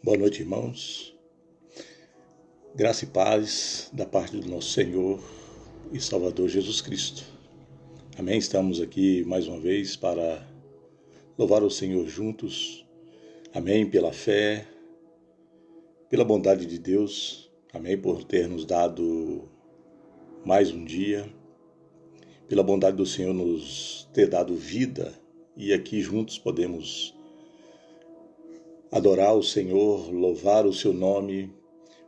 Boa noite, irmãos. Graça e paz da parte do nosso Senhor e Salvador Jesus Cristo. Amém? Estamos aqui mais uma vez para louvar o Senhor juntos. Amém? Pela fé, pela bondade de Deus. Amém? Por ter nos dado mais um dia. Pela bondade do Senhor nos ter dado vida. E aqui juntos podemos adorar o Senhor, louvar o seu nome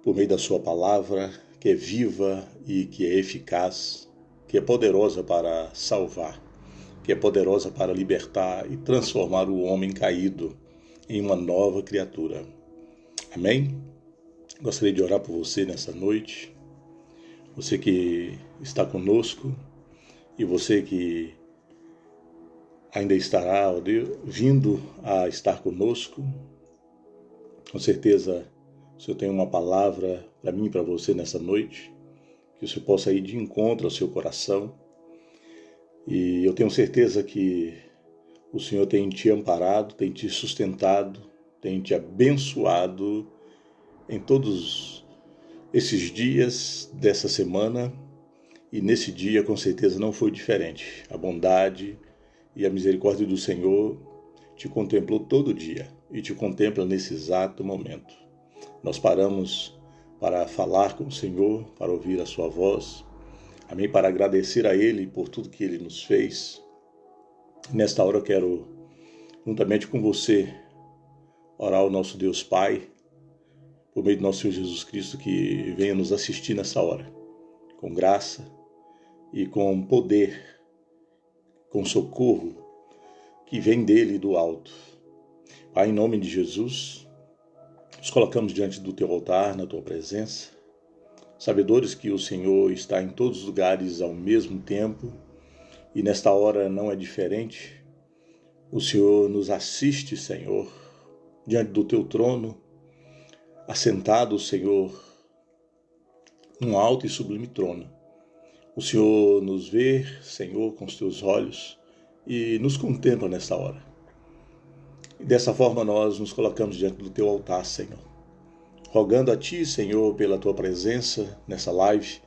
por meio da sua palavra, que é viva e que é eficaz, que é poderosa para salvar, que é poderosa para libertar e transformar o homem caído em uma nova criatura. Amém? Gostaria de orar por você nessa noite, você que está conosco e você que ainda estará, ó Deus, vindo a estar conosco. Com certeza, o Senhor tem uma palavra para mim e para você nessa noite, que o Senhor possa ir de encontro ao seu coração. E eu tenho certeza que o Senhor tem te amparado, tem te sustentado, tem te abençoado em todos esses dias dessa semana. E nesse dia, com certeza, não foi diferente. A bondade e a misericórdia do Senhor te contemplou todo dia e te contempla nesse exato momento. Nós paramos para falar com o Senhor, para ouvir a sua voz, amém, para agradecer a Ele por tudo que Ele nos fez. Nesta hora eu quero, juntamente com você, orar ao nosso Deus Pai, por meio do nosso Senhor Jesus Cristo, que venha nos assistir nessa hora, com graça e com poder, com socorro, que vem dele do alto. Pai, em nome de Jesus, nos colocamos diante do teu altar, na tua presença, sabedores que o Senhor está em todos os lugares ao mesmo tempo, e nesta hora não é diferente. O Senhor nos assiste, Senhor, diante do teu trono, assentado, Senhor, num alto e sublime trono. O Senhor nos vê, Senhor, com os teus olhos, e nos contempla nesta hora. E dessa forma nós nos colocamos diante do teu altar, Senhor, rogando a ti, Senhor, pela tua presença nessa live,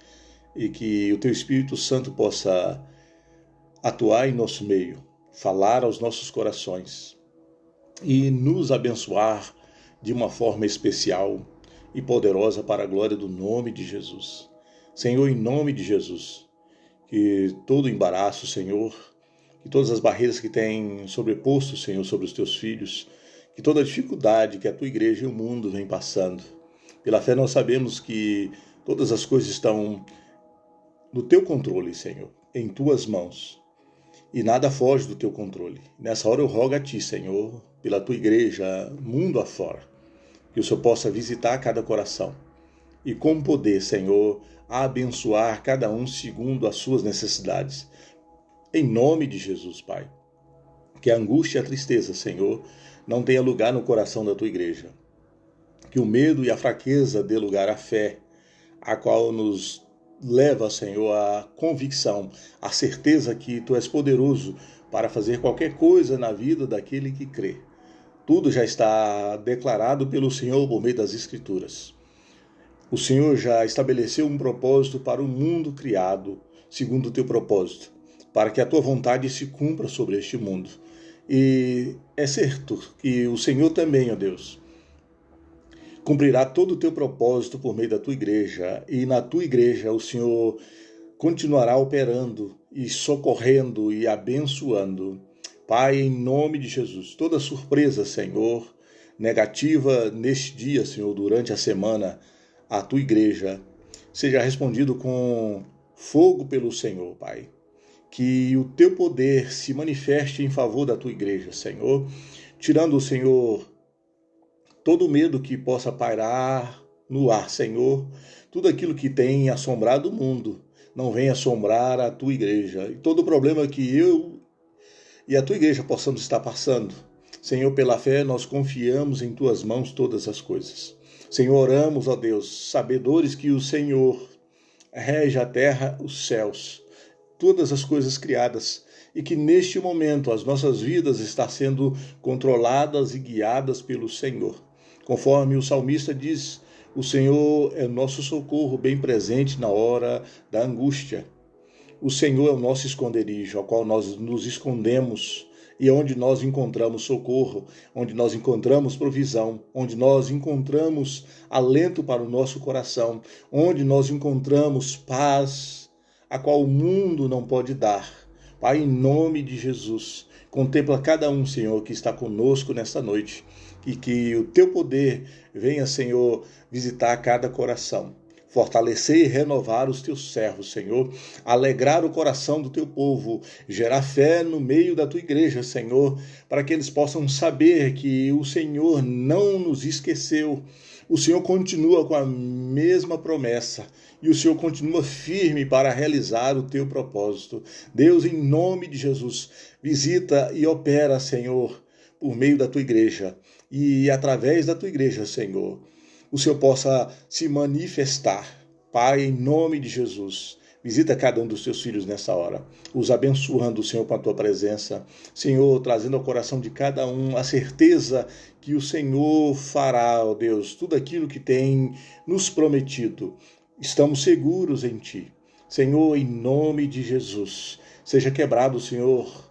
e que o teu Espírito Santo possa atuar em nosso meio, falar aos nossos corações e nos abençoar de uma forma especial e poderosa para a glória do nome de Jesus. Senhor, em nome de Jesus, que todo embaraço, Senhor, que todas as barreiras que têm sobreposto, Senhor, sobre os teus filhos, que toda a dificuldade que a tua igreja e o mundo vem passando. Pela fé nós sabemos que todas as coisas estão no teu controle, Senhor, em tuas mãos. E nada foge do teu controle. Nessa hora eu rogo a ti, Senhor, pela tua igreja, mundo afora, que o Senhor possa visitar cada coração e com poder, Senhor, abençoar cada um segundo as suas necessidades. Em nome de Jesus, Pai, que a angústia e a tristeza, Senhor, não tenha lugar no coração da tua igreja. Que o medo e a fraqueza dê lugar à fé, a qual nos leva, Senhor, à convicção, à certeza que tu és poderoso para fazer qualquer coisa na vida daquele que crê. Tudo já está declarado pelo Senhor por meio das Escrituras. O Senhor já estabeleceu um propósito para o mundo criado, segundo o teu propósito, para que a tua vontade se cumpra sobre este mundo. E é certo que o Senhor também, ó Deus, cumprirá todo o teu propósito por meio da tua igreja, e na tua igreja o Senhor continuará operando e socorrendo e abençoando. Pai, em nome de Jesus, toda surpresa, Senhor, negativa neste dia, Senhor, durante a semana, a tua igreja, seja respondido com fogo pelo Senhor, Pai. Que o teu poder se manifeste em favor da tua igreja, Senhor, tirando, Senhor, todo o medo que possa pairar no ar, Senhor, tudo aquilo que tem assombrado o mundo, não venha assombrar a tua igreja. E todo o problema que eu e a tua igreja possamos estar passando, Senhor, pela fé nós confiamos em tuas mãos todas as coisas. Senhor, oramos, ó Deus, sabedores que o Senhor rege a terra, os céus, todas as coisas criadas, e que neste momento as nossas vidas estão sendo controladas e guiadas pelo Senhor. Conforme o salmista diz, o Senhor é nosso socorro bem presente na hora da angústia. O Senhor é o nosso esconderijo, ao qual nós nos escondemos e onde nós encontramos socorro, onde nós encontramos provisão, onde nós encontramos alento para o nosso coração, onde nós encontramos paz, a qual o mundo não pode dar. Pai, em nome de Jesus, contempla cada um, Senhor, que está conosco nesta noite, e que o teu poder venha, Senhor, visitar cada coração. Fortalecer e renovar os teus servos, Senhor, alegrar o coração do teu povo, gerar fé no meio da tua igreja, Senhor, para que eles possam saber que o Senhor não nos esqueceu, o Senhor continua com a mesma promessa e o Senhor continua firme para realizar o teu propósito. Deus, em nome de Jesus, visita e opera, Senhor, por meio da tua igreja e através da tua igreja, Senhor, o Senhor possa se manifestar. Pai, em nome de Jesus, visita cada um dos teus filhos nessa hora, os abençoando, Senhor, com a tua presença. Senhor, trazendo ao coração de cada um a certeza que o Senhor fará, ó Deus, tudo aquilo que tem nos prometido. Estamos seguros em ti. Senhor, em nome de Jesus, seja quebrado, Senhor,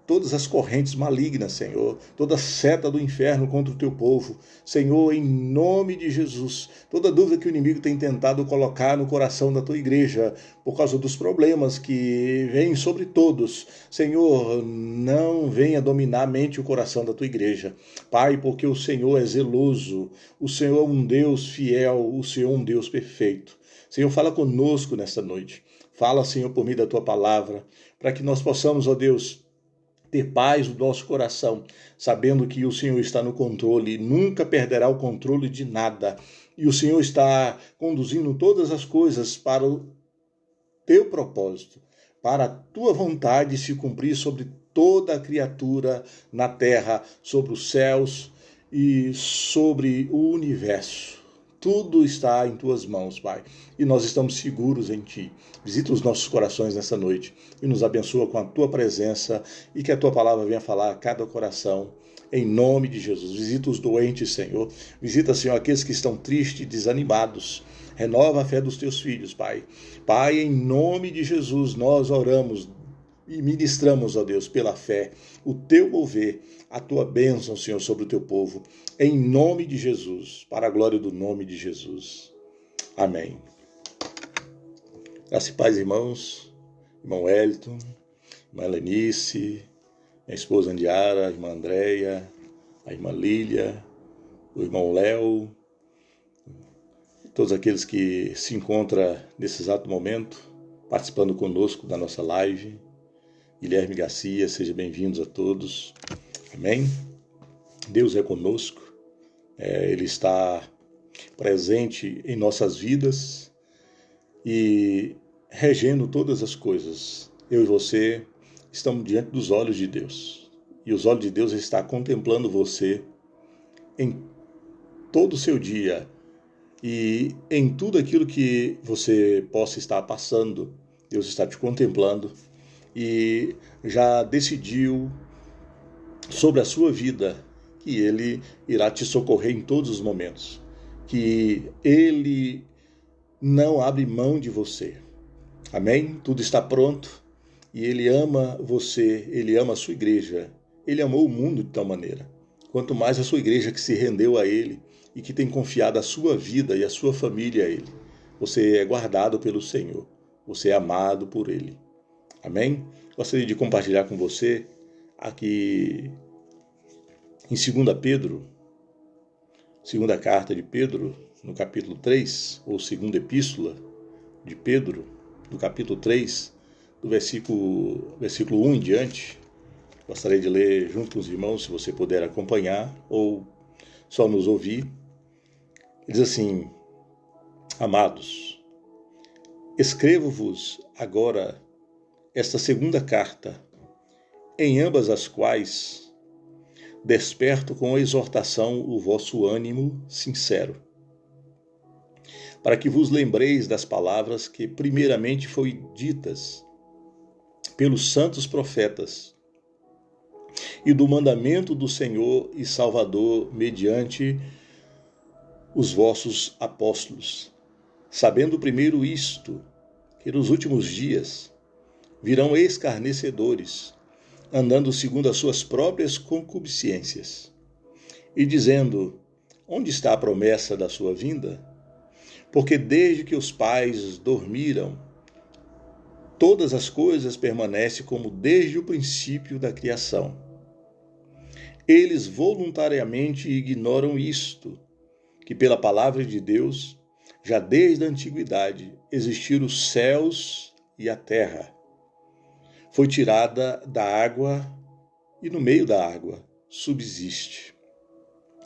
todas as correntes malignas, Senhor, toda seta do inferno contra o teu povo. Senhor, em nome de Jesus, toda dúvida que o inimigo tem tentado colocar no coração da tua igreja, por causa dos problemas que vêm sobre todos, Senhor, não venha dominar a mente e o coração da tua igreja. Pai, porque o Senhor é zeloso, o Senhor é um Deus fiel, o Senhor é um Deus perfeito. Senhor, fala conosco nesta noite. Fala, Senhor, por meio da tua palavra, para que nós possamos, ó Deus, ter paz no nosso coração, sabendo que o Senhor está no controle, nunca perderá o controle de nada. E o Senhor está conduzindo todas as coisas para o teu propósito, para a tua vontade se cumprir sobre toda a criatura na terra, sobre os céus e sobre o universo. Tudo está em tuas mãos, Pai, e nós estamos seguros em ti. Visita os nossos corações nessa noite e nos abençoa com a tua presença e que a tua palavra venha falar a cada coração, em nome de Jesus. Visita os doentes, Senhor. Visita, Senhor, aqueles que estão tristes e desanimados. Renova a fé dos teus filhos, Pai. Pai, em nome de Jesus, nós oramos e ministramos, ó Deus, pela fé, o teu mover, a tua bênção, Senhor, sobre o teu povo, em nome de Jesus, para a glória do nome de Jesus. Amém. Graças e paz, irmãos, irmão Wellington, irmã Lenice, minha esposa Andiara, a irmã Andréia, a irmã Lília, o irmão Léo, todos aqueles que se encontram nesse exato momento, participando conosco da nossa live. Guilherme Garcia, sejam bem-vindos a todos. Amém? Deus é conosco, Ele está presente em nossas vidas e regendo todas as coisas. Eu e você estamos diante dos olhos de Deus. E os olhos de Deus estão contemplando você em todo o seu dia e em tudo aquilo que você possa estar passando. Deus está te contemplando e já decidiu sobre a sua vida que Ele irá te socorrer em todos os momentos, que Ele não abre mão de você. Amém? Tudo está pronto e Ele ama você, Ele ama a sua igreja, Ele amou o mundo de tal maneira. Quanto mais a sua igreja que se rendeu a Ele e que tem confiado a sua vida e a sua família a Ele. Você é guardado pelo Senhor, você é amado por Ele. Amém? Gostaria de compartilhar com você aqui em 2 Pedro, segunda carta de Pedro, no capítulo 3, ou segunda epístola de Pedro, no capítulo 3, do versículo 1 em diante. Gostaria de ler junto com os irmãos, se você puder acompanhar, ou só nos ouvir. Diz assim: Amados, escrevo-vos agora esta segunda carta, em ambas as quais desperto com exortação o vosso ânimo sincero, para que vos lembreis das palavras que primeiramente foram ditas pelos santos profetas, e do mandamento do Senhor e Salvador, mediante a fé, que vos é dada, os vossos apóstolos, sabendo primeiro isto, que nos últimos dias virão escarnecedores, andando segundo as suas próprias concupiscências, e dizendo: onde está a promessa da sua vinda? Porque desde que os pais dormiram, todas as coisas permanecem como desde o princípio da criação. Eles voluntariamente ignoram isto, que pela palavra de Deus, já desde a antiguidade, existiram os céus e a terra. Foi tirada da água e no meio da água subsiste,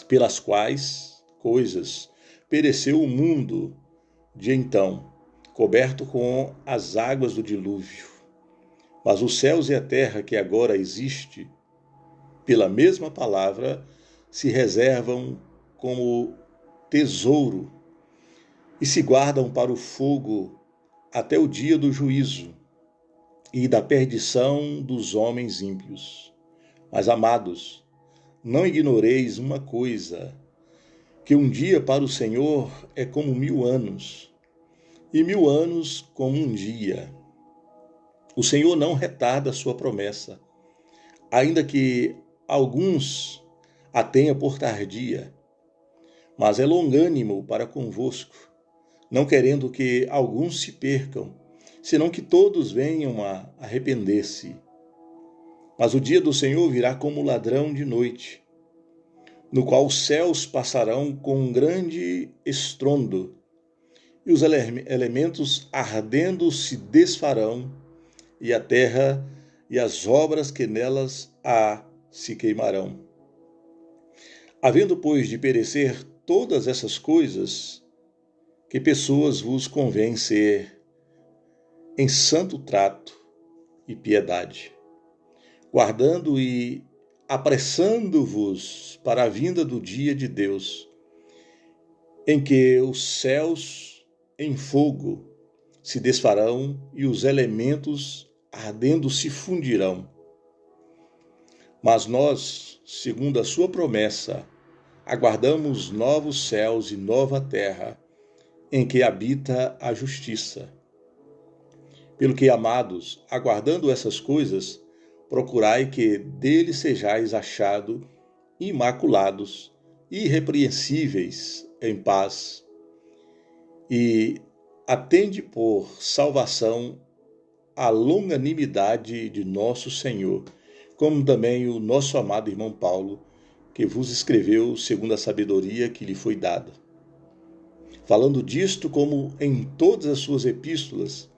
pelas quais coisas pereceu o mundo de então, coberto com as águas do dilúvio. Mas os céus e a terra que agora existe, pela mesma palavra, se reservam como tesouro e se guardam para o fogo até o dia do juízo e da perdição dos homens ímpios. Mas, amados, não ignoreis uma coisa, que um dia para o Senhor é como 1000 anos, e 1000 anos como um dia. O Senhor não retarda a sua promessa, ainda que alguns a tenha por tardia, mas é longânimo para convosco, não querendo que alguns se percam, senão que todos venham a arrepender-se. Mas o dia do Senhor virá como ladrão de noite, no qual os céus passarão com um grande estrondo, e os elementos ardendo se desfarão, e a terra e as obras que nelas há se queimarão. Havendo, pois, de perecer todas essas coisas, que pessoas vos convém ser em santo trato e piedade, guardando e apressando-vos para a vinda do dia de Deus, em que os céus em fogo se desfarão e os elementos ardendo se fundirão. Mas nós, segundo a sua promessa, aguardamos novos céus e nova terra, em que habita a justiça. Pelo que, amados, aguardando essas coisas, procurai que dele sejais achados imaculados, irrepreensíveis em paz, e atende por salvação a longanimidade de nosso Senhor, como também o nosso amado irmão Paulo, que vos escreveu segundo a sabedoria que lhe foi dada. Falando disto, como em todas as suas epístolas,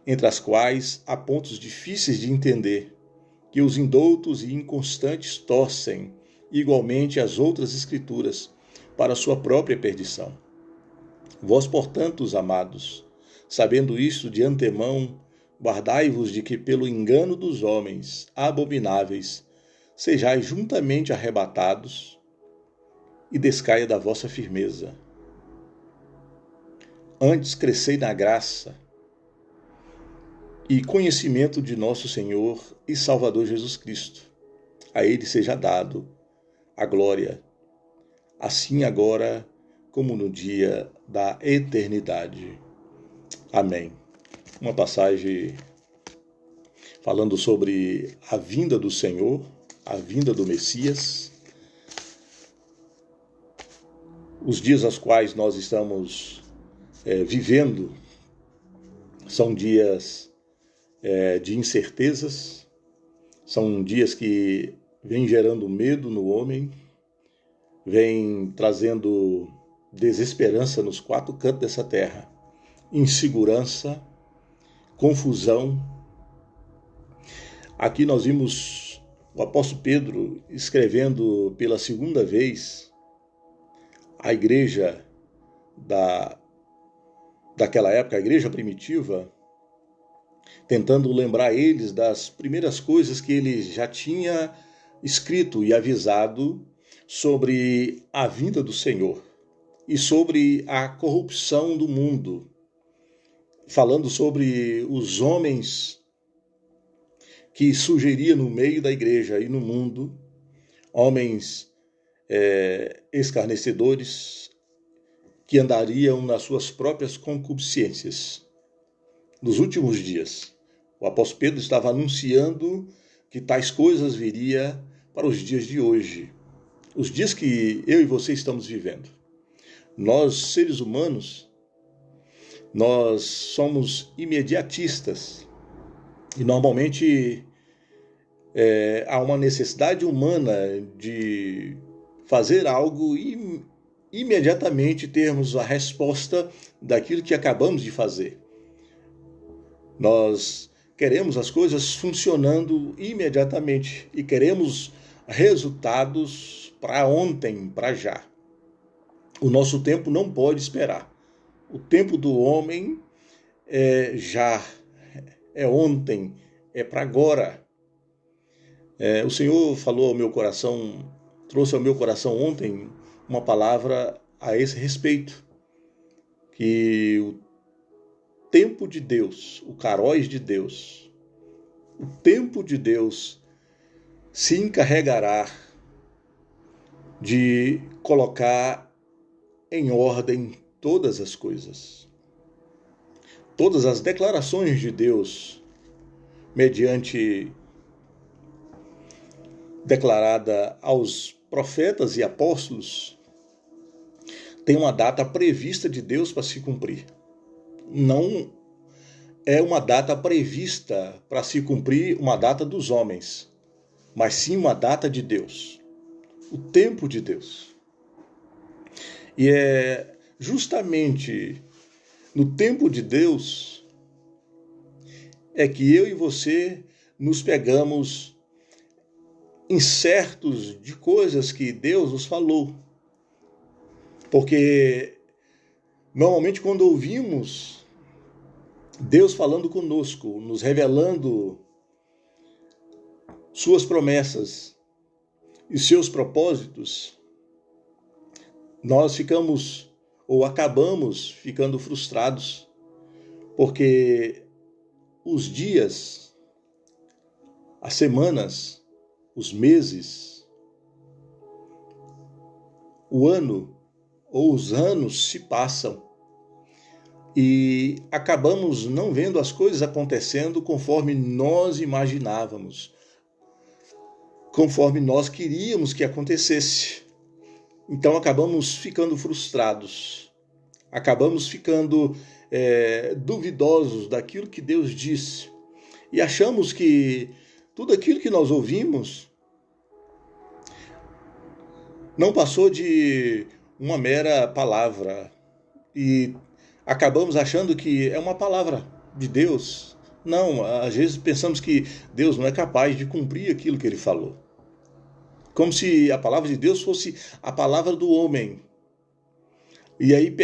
entre as quais há pontos difíceis de entender, que os indoutos e inconstantes torcem igualmente as outras escrituras para sua própria perdição. Vós, portanto, amados, sabendo isto de antemão, guardai-vos de que pelo engano dos homens abomináveis sejais juntamente arrebatados e descaia da vossa firmeza. Antes crescei na graça e conhecimento de nosso Senhor e Salvador Jesus Cristo. A Ele seja dado a glória, assim agora como no dia da eternidade. Amém. Uma passagem falando sobre a vinda do Senhor, a vinda do Messias. Os dias aos quais nós estamos vivendo são dias de incertezas, são dias que vêm gerando medo no homem, vêm trazendo desesperança nos 4 cantos dessa terra, insegurança, confusão. Aqui nós vimos o apóstolo Pedro escrevendo pela 2ª vez a igreja daquela época, a igreja primitiva, tentando lembrar eles das primeiras coisas que ele já tinha escrito e avisado sobre a vinda do Senhor e sobre a corrupção do mundo, falando sobre os homens que surgiria no meio da igreja e no mundo, homens escarnecedores, que andariam nas suas próprias concupiscências. Nos últimos dias, o apóstolo Pedro estava anunciando que tais coisas viriam para os dias de hoje, os dias que eu e você estamos vivendo. Nós, seres humanos, nós somos imediatistas e normalmente há uma necessidade humana de fazer algo e imediatamente termos a resposta daquilo que acabamos de fazer. Nós queremos as coisas funcionando imediatamente e queremos resultados para ontem, para já. O nosso tempo não pode esperar. O tempo do homem é já, é ontem, é para agora. O Senhor falou ao meu coração, trouxe ao meu coração ontem uma palavra a esse respeito, que o tempo de Deus, o Kairos de Deus, o tempo de Deus se encarregará de colocar em ordem todas as coisas. Todas as declarações de Deus, mediante declarada aos profetas e apóstolos, tem uma data prevista de Deus para se cumprir. Não é uma data prevista para se cumprir uma data dos homens, mas sim uma data de Deus, o tempo de Deus. E é justamente no tempo de Deus é que eu e você nos pegamos incertos de coisas que Deus nos falou. Porque normalmente quando ouvimos Deus falando conosco, nos revelando suas promessas e seus propósitos, nós ficamos ou acabamos ficando frustrados, porque os dias, as semanas, os meses, o ano ou os anos se passam e acabamos não vendo as coisas acontecendo conforme nós imaginávamos, conforme nós queríamos que acontecesse. Então acabamos ficando frustrados, acabamos ficando duvidosos daquilo que Deus disse e achamos que tudo aquilo que nós ouvimos não passou de uma mera palavra e acabamos achando que é uma palavra de Deus. Não, às vezes pensamos que Deus não é capaz de cumprir aquilo que ele falou. Como se a palavra de Deus fosse a palavra do homem. E aí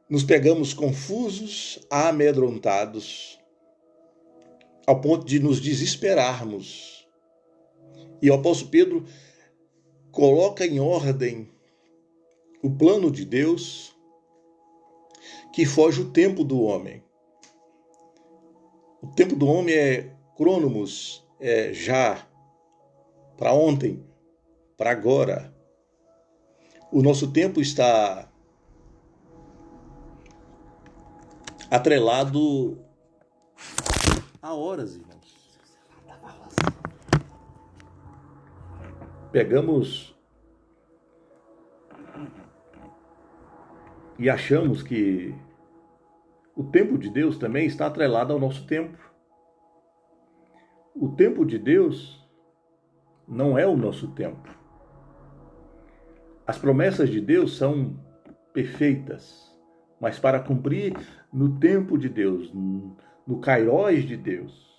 nos pegamos confusos, amedrontados, ao ponto de nos desesperarmos. E o apóstolo Pedro coloca em ordem o plano de Deus que foge o tempo do homem. O tempo do homem é crônomos, é já, para ontem, para agora. O nosso tempo está atrelado a horas, irmãos. Pegamos e achamos que o tempo de Deus também está atrelado ao nosso tempo. O tempo de Deus não é o nosso tempo. As promessas de Deus são perfeitas, mas para cumprir no tempo de Deus, no Kairos de Deus.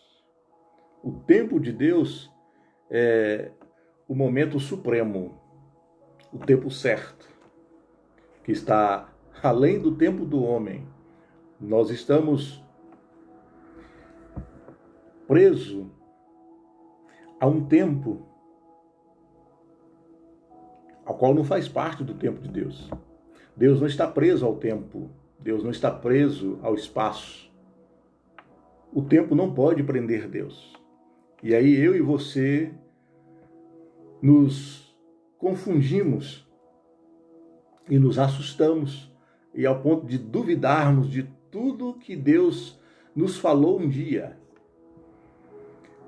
O tempo de Deus é o momento supremo, o tempo certo, que está além do tempo do homem. Nós estamos presos a um tempo ao qual não faz parte do tempo de Deus. Deus não está preso ao tempo, Deus não está preso ao espaço. O tempo não pode prender Deus. E aí eu e você nos confundimos e nos assustamos, e ao ponto de duvidarmos de tudo que Deus nos falou um dia.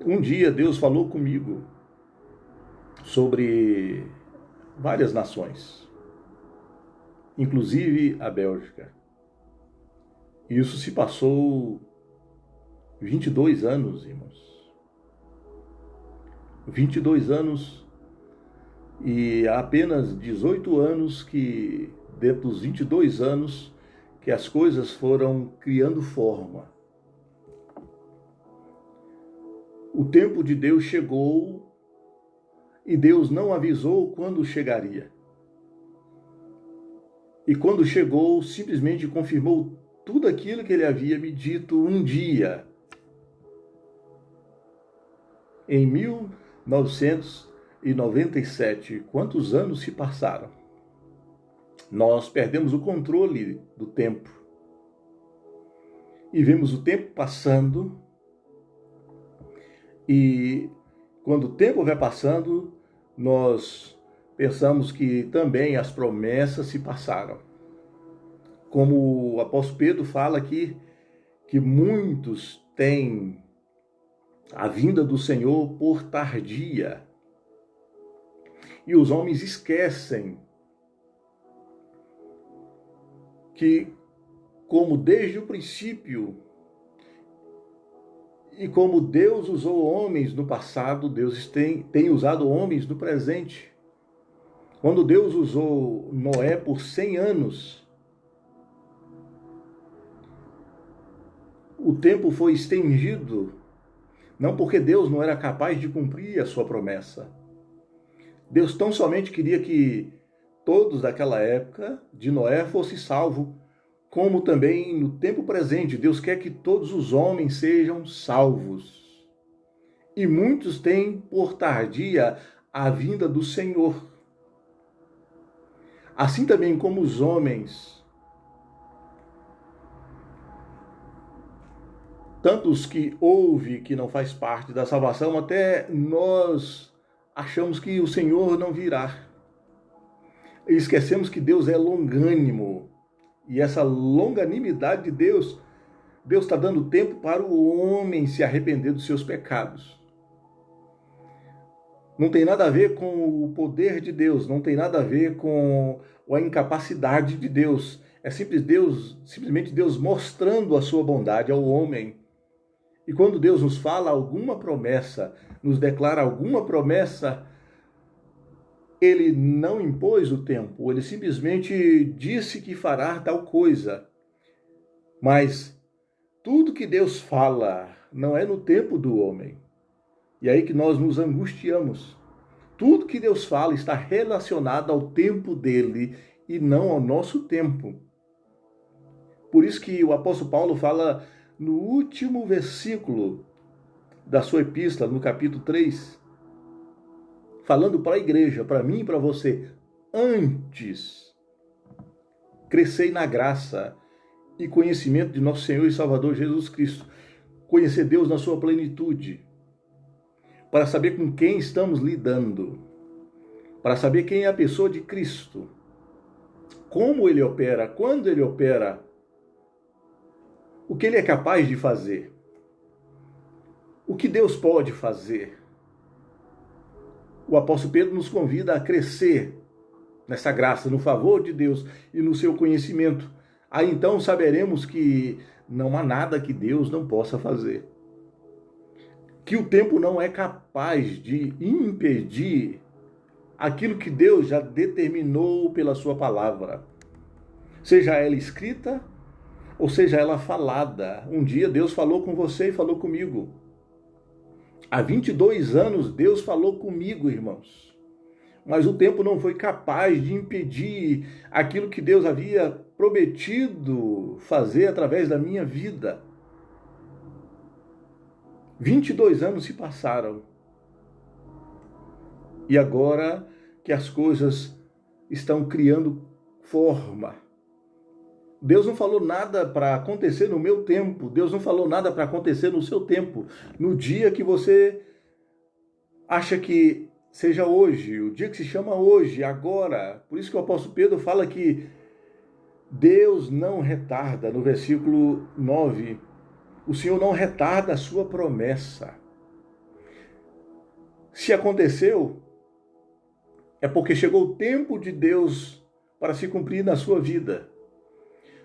Um dia Deus falou comigo sobre várias nações, inclusive a Bélgica. Isso se passou 22 anos, irmãos. 22 anos e há apenas 18 anos que, dentro dos 22 anos, que as coisas foram criando forma. O tempo de Deus chegou e Deus não avisou quando chegaria. E quando chegou, simplesmente confirmou tudo aquilo que ele havia me dito um dia. Em 1997, quantos anos se passaram? Nós perdemos o controle do tempo. E vemos o tempo passando. E quando o tempo vai passando, nós pensamos que também as promessas se passaram. Como o apóstolo Pedro fala aqui, que muitos têm a vinda do Senhor por tardia. E os homens esquecem que, como desde o princípio, e como Deus usou homens no passado, Deus tem usado homens no presente. Quando Deus usou Noé por 100 anos, o tempo foi estendido, não porque Deus não era capaz de cumprir a sua promessa. Deus tão somente queria que todos daquela época de Noé fossem salvos, como também no tempo presente, Deus quer que todos os homens sejam salvos. E muitos têm por tardia a vinda do Senhor. Assim também como os homens, tantos que ouvem que não faz parte da salvação, até nós achamos que o Senhor não virá. E esquecemos que Deus é longânimo. E essa longanimidade de Deus, Deus está dando tempo para o homem se arrepender dos seus pecados. Não tem nada a ver com o poder de Deus, não tem nada a ver com a incapacidade de Deus. É simplesmente Deus mostrando a sua bondade ao homem. E quando Deus nos fala alguma promessa, nos declara alguma promessa, Ele não impôs o tempo, ele simplesmente disse que fará tal coisa. Mas tudo que Deus fala não é no tempo do homem. E é aí que nós nos angustiamos. Tudo que Deus fala está relacionado ao tempo dele e não ao nosso tempo. Por isso que o apóstolo Paulo fala no último versículo da sua epístola, no capítulo 3, falando para a igreja, para mim e para você, antes, crescei na graça e conhecimento de nosso Senhor e Salvador Jesus Cristo. Conhecer Deus na sua plenitude, para saber com quem estamos lidando, para saber quem é a pessoa de Cristo, como Ele opera, quando Ele opera, o que Ele é capaz de fazer, o que Deus pode fazer. O apóstolo Pedro nos convida a crescer nessa graça, no favor de Deus e no seu conhecimento. Aí então saberemos que não há nada que Deus não possa fazer. Que o tempo não é capaz de impedir aquilo que Deus já determinou pela sua palavra. Seja ela escrita ou seja ela falada. Um dia Deus falou com você e falou comigo. Há 22 anos Deus falou comigo, irmãos. Mas o tempo não foi capaz de impedir aquilo que Deus havia prometido fazer através da minha vida. 22 anos se passaram. E agora que as coisas estão criando forma. Deus não falou nada para acontecer no meu tempo. Deus não falou nada para acontecer no seu tempo. No dia que você acha que seja hoje, o dia que se chama hoje, agora. Por isso que o apóstolo Pedro fala que Deus não retarda, no versículo 9, o Senhor não retarda a sua promessa. Se aconteceu, é porque chegou o tempo de Deus para se cumprir na sua vida.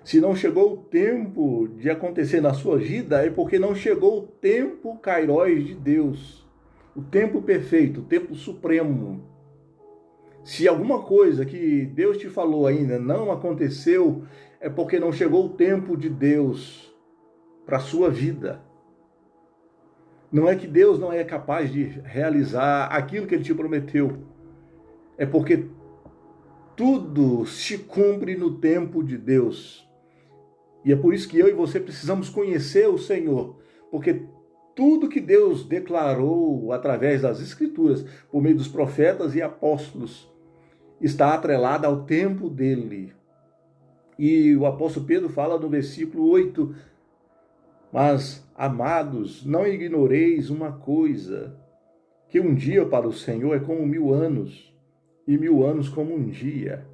Se não chegou o tempo de acontecer na sua vida, é porque não chegou o tempo kairos de Deus, o tempo perfeito, o tempo supremo. Se alguma coisa que Deus te falou ainda não aconteceu, é porque não chegou o tempo de Deus para a sua vida. Não é que Deus não é capaz de realizar aquilo que Ele te prometeu. É porque tudo se cumpre no tempo de Deus. E é por isso que eu e você precisamos conhecer o Senhor. Porque tudo que Deus declarou através das Escrituras, por meio dos profetas e apóstolos, está atrelado ao tempo dele. E o apóstolo Pedro fala no versículo 8, mas, amados, não ignoreis uma coisa, que um dia para o Senhor é como 1000 anos, e 1000 anos como um dia.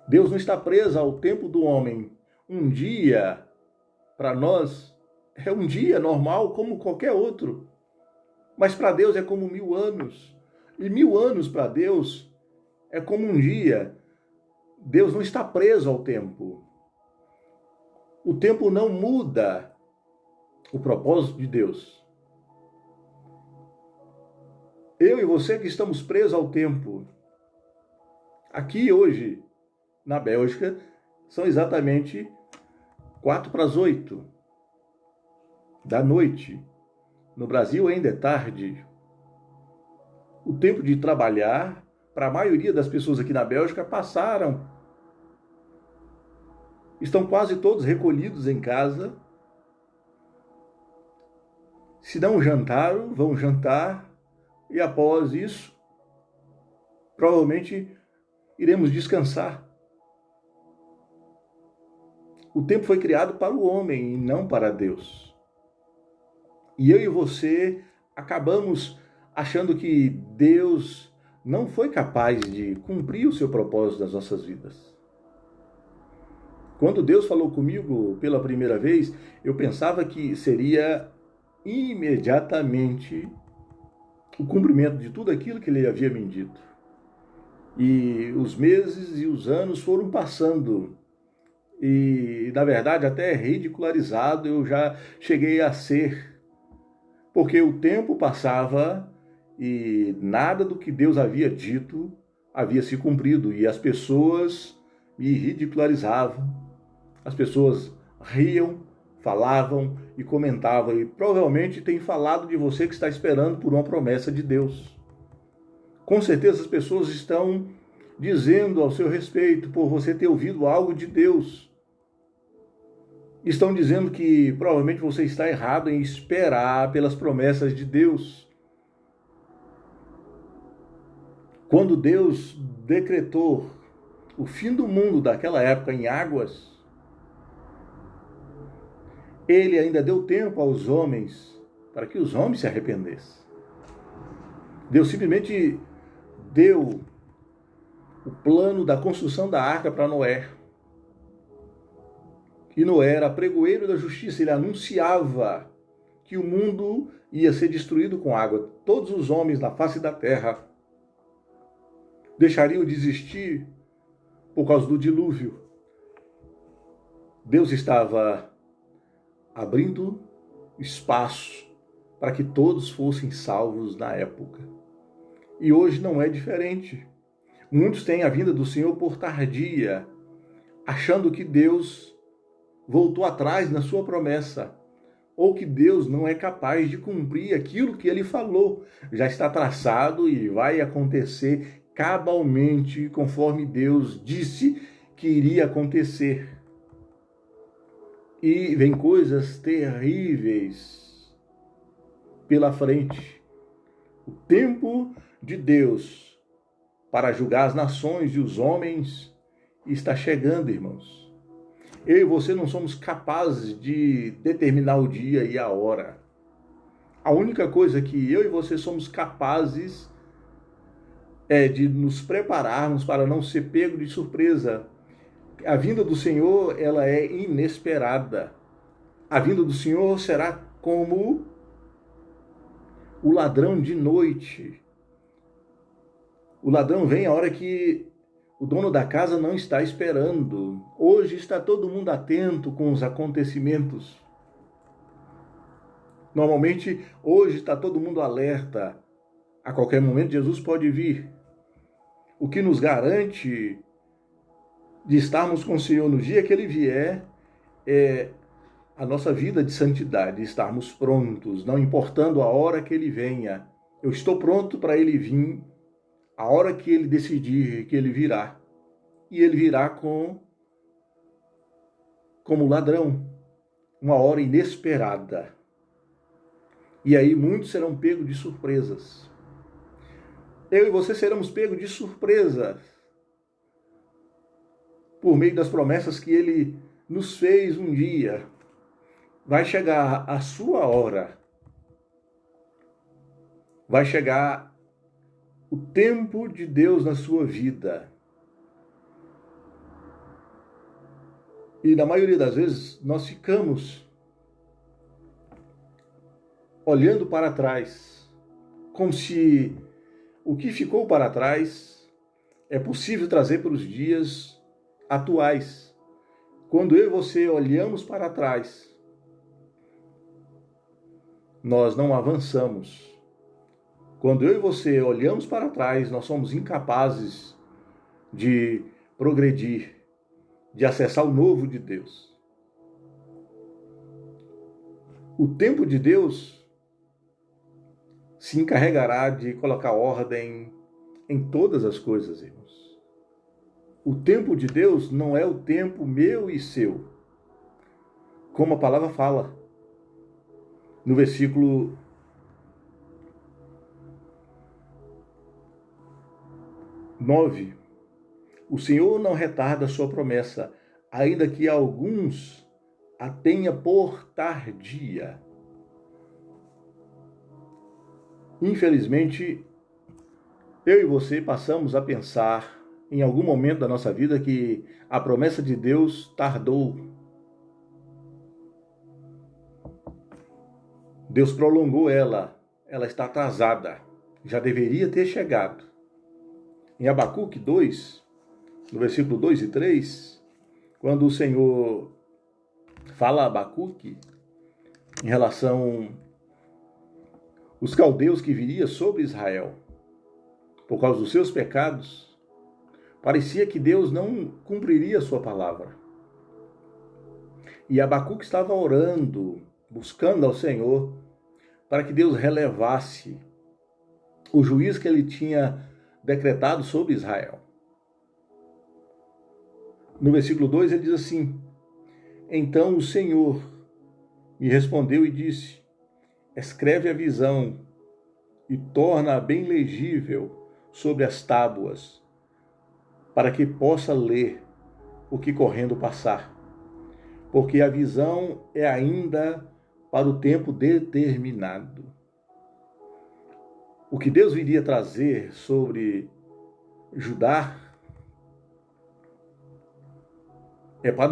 Deus não está preso ao tempo do homem. Um dia, para nós, é um dia normal como qualquer outro. Mas para Deus é como 1000 anos. E 1000 anos para Deus é como um dia. Deus não está preso ao tempo. O tempo não muda o propósito de Deus. Eu e você que estamos presos ao tempo. Aqui hoje, na Bélgica, são exatamente 7:45 da noite. No Brasil ainda é tarde. O tempo de trabalhar, para a maioria das pessoas aqui na Bélgica, passaram. Estão quase todos recolhidos em casa. Se não jantaram, vão jantar. E após isso, provavelmente iremos descansar. O tempo foi criado para o homem e não para Deus. E eu e você acabamos achando que Deus não foi capaz de cumprir o seu propósito nas nossas vidas. Quando Deus falou comigo pela primeira vez, eu pensava que seria imediatamente o cumprimento de tudo aquilo que Ele havia me dito. E os meses e os anos foram passando. E, na verdade, até ridicularizado eu já cheguei a ser. Porque o tempo passava e nada do que Deus havia dito havia se cumprido. E as pessoas me ridicularizavam. As pessoas riam, falavam e comentavam. E provavelmente tem falado de você que está esperando por uma promessa de Deus. Com certeza as pessoas estão dizendo ao seu respeito por você ter ouvido algo de Deus. Estão dizendo que provavelmente você está errado em esperar pelas promessas de Deus. Quando Deus decretou o fim do mundo daquela época em águas, Ele ainda deu tempo aos homens para que os homens se arrependessem. Deus simplesmente deu o plano da construção da arca para Noé. E Noé era pregoeiro da justiça, ele anunciava que o mundo ia ser destruído com água. Todos os homens na face da terra deixariam de existir por causa do dilúvio. Deus estava abrindo espaço para que todos fossem salvos na época. E hoje não é diferente. Muitos têm a vinda do Senhor por tardia, achando que Deus voltou atrás na sua promessa, ou que Deus não é capaz de cumprir aquilo que Ele falou. Já está traçado e vai acontecer cabalmente, conforme Deus disse que iria acontecer. E vem coisas terríveis pela frente. O tempo de Deus para julgar as nações e os homens está chegando, irmãos. Eu e você não somos capazes de determinar o dia e a hora. A única coisa que eu e você somos capazes é de nos prepararmos para não ser pego de surpresa. A vinda do Senhor, ela é inesperada. A vinda do Senhor será como o ladrão de noite. O ladrão vem a hora que o dono da casa não está esperando. Hoje está todo mundo atento com os acontecimentos. Normalmente, hoje está todo mundo alerta. A qualquer momento, Jesus pode vir. O que nos garante de estarmos com o Senhor no dia que Ele vier é a nossa vida de santidade, estarmos prontos, não importando a hora que Ele venha. Eu estou pronto para Ele vir a hora que Ele decidir que Ele virá. E Ele virá como ladrão, uma hora inesperada. E aí muitos serão pegos de surpresas. Eu e você seremos pegos de surpresa por meio das promessas que Ele nos fez um dia. Vai chegar a sua hora. Vai chegar o tempo de Deus na sua vida. E na maioria das vezes nós ficamos olhando para trás, como se o que ficou para trás é possível trazer para os dias atuais. Quando eu e você olhamos para trás, nós não avançamos. Quando eu e você olhamos para trás, nós somos incapazes de progredir, de acessar o novo de Deus. O tempo de Deus se encarregará de colocar ordem em todas as coisas, irmãos. O tempo de Deus não é o tempo meu e seu. Como a palavra fala no versículo 9. O Senhor não retarda a sua promessa, ainda que alguns a tenha por tardia. Infelizmente, eu e você passamos a pensar em algum momento da nossa vida que a promessa de Deus tardou. Deus prolongou ela está atrasada, já deveria ter chegado. Em Abacuque 2, no versículo 2 e 3, quando o Senhor fala a Abacuque em relação aos caldeus que viria sobre Israel, por causa dos seus pecados, parecia que Deus não cumpriria a sua palavra. E Abacuque estava orando, buscando ao Senhor, para que Deus relevasse o juízo que ele tinha decretado sobre Israel. No versículo 2 ele diz assim: Então o Senhor me respondeu e disse: Escreve a visão e torna-a bem legível sobre as tábuas, para que possa ler o que correndo passar. Porque a visão é ainda para o tempo determinado. O que Deus viria trazer sobre Judá é para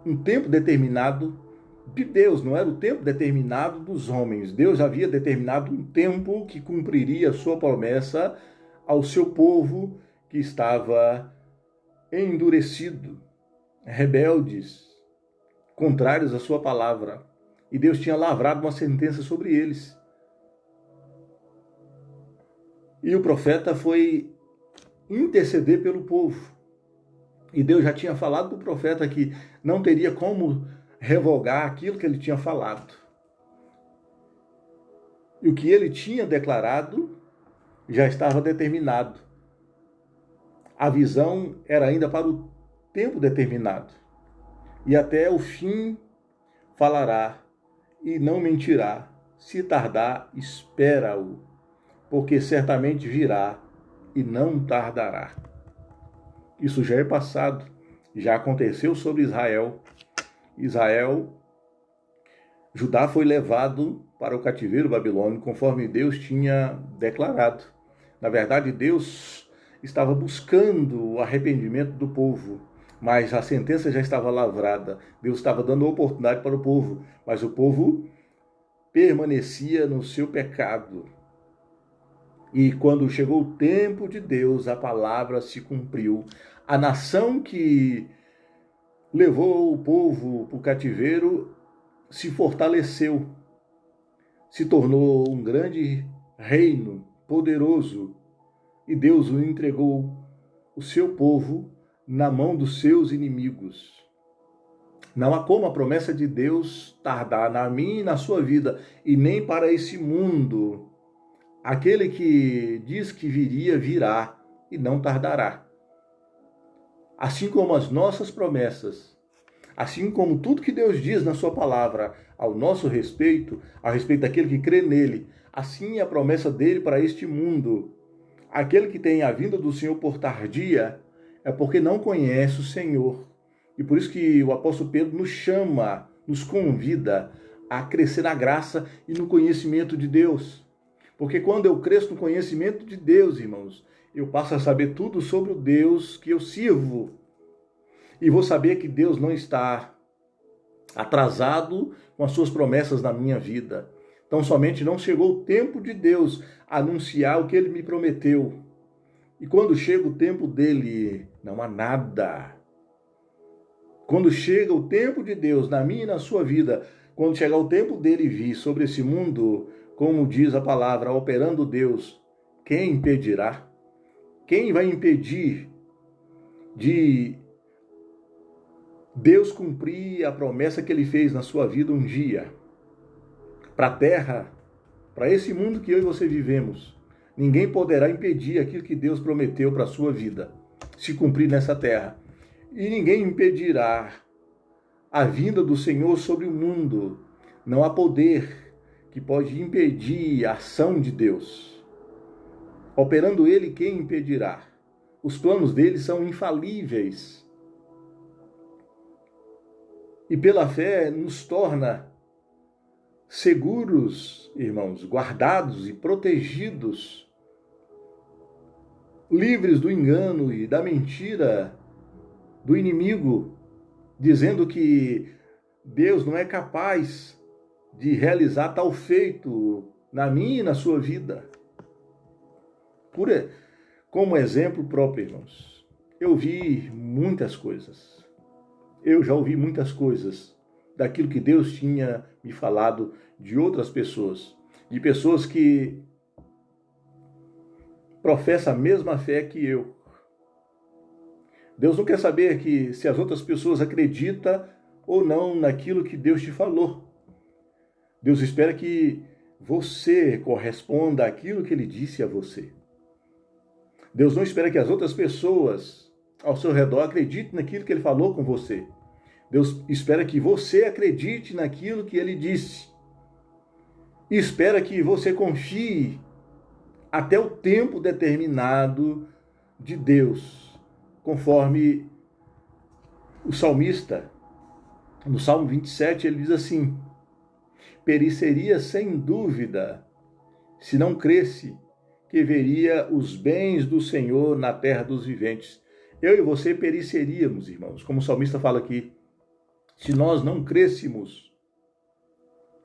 um tempo determinado de Deus, não era o tempo determinado dos homens. Deus havia determinado um tempo que cumpriria a sua promessa ao seu povo que estava endurecido, rebeldes, contrários à sua palavra. E Deus tinha lavrado uma sentença sobre eles. E o profeta foi interceder pelo povo. E Deus já tinha falado para o profeta que não teria como revogar aquilo que ele tinha falado. E o que ele tinha declarado já estava determinado. A visão era ainda para o tempo determinado. E até o fim falará e não mentirá. Se tardar, espera-o, porque certamente virá e não tardará. Isso já é passado, já aconteceu sobre Israel. Israel Judá foi levado para o cativeiro babilônico, conforme Deus tinha declarado. Na verdade, Deus estava buscando o arrependimento do povo, mas a sentença já estava lavrada. Deus estava dando oportunidade para o povo, mas o povo permanecia no seu pecado. E quando chegou o tempo de Deus, a palavra se cumpriu. A nação que levou o povo para o cativeiro se fortaleceu, se tornou um grande reino poderoso, e Deus o entregou o seu povo na mão dos seus inimigos. Não há como a promessa de Deus tardar na minha e na sua vida, e nem para esse mundo. Aquele que diz que viria, virá, e não tardará. Assim como as nossas promessas, assim como tudo que Deus diz na sua palavra ao nosso respeito, a respeito daquele que crê nele, assim é a promessa dele para este mundo. Aquele que tem a vinda do Senhor por tardia é porque não conhece o Senhor. E por isso que o apóstolo Pedro nos chama, nos convida a crescer na graça e no conhecimento de Deus. Porque quando eu cresço no conhecimento de Deus, irmãos, eu passo a saber tudo sobre o Deus que eu sirvo. E vou saber que Deus não está atrasado com as suas promessas na minha vida. Então somente não chegou o tempo de Deus anunciar o que ele me prometeu. E quando chega o tempo dele, não há nada. Quando chega o tempo de Deus na minha e na sua vida, quando chegar o tempo dele vir sobre esse mundo, como diz a palavra, operando Deus, quem impedirá? Quem vai impedir de Deus cumprir a promessa que ele fez na sua vida um dia? Para a terra, para esse mundo que eu e você vivemos, ninguém poderá impedir aquilo que Deus prometeu para a sua vida se cumprir nessa terra. E ninguém impedirá a vinda do Senhor sobre o mundo. Não há poder que pode impedir a ação de Deus. Operando ele, quem impedirá? Os planos dele são infalíveis. E pela fé nos torna seguros, irmãos, guardados e protegidos, livres do engano e da mentira do inimigo, dizendo que Deus não é capaz de realizar tal feito na minha e na sua vida. Como exemplo próprio, irmãos, eu vi muitas coisas. Eu já ouvi muitas coisas daquilo que Deus tinha me falado de outras pessoas, de pessoas que professam a mesma fé que eu. Deus não quer saber que se as outras pessoas acreditam ou não naquilo que Deus te falou. Deus espera que você corresponda àquilo que ele disse a você. Deus não espera que as outras pessoas ao seu redor acreditem naquilo que ele falou com você. Deus espera que você acredite naquilo que ele disse. E espera que você confie até o tempo determinado de Deus, conforme o salmista, no Salmo 27, ele diz assim: pereceria sem dúvida, se não cresce, que veria os bens do Senhor na terra dos viventes. Eu e você pereceríamos, irmãos, como o salmista fala aqui, se nós não crescêssemos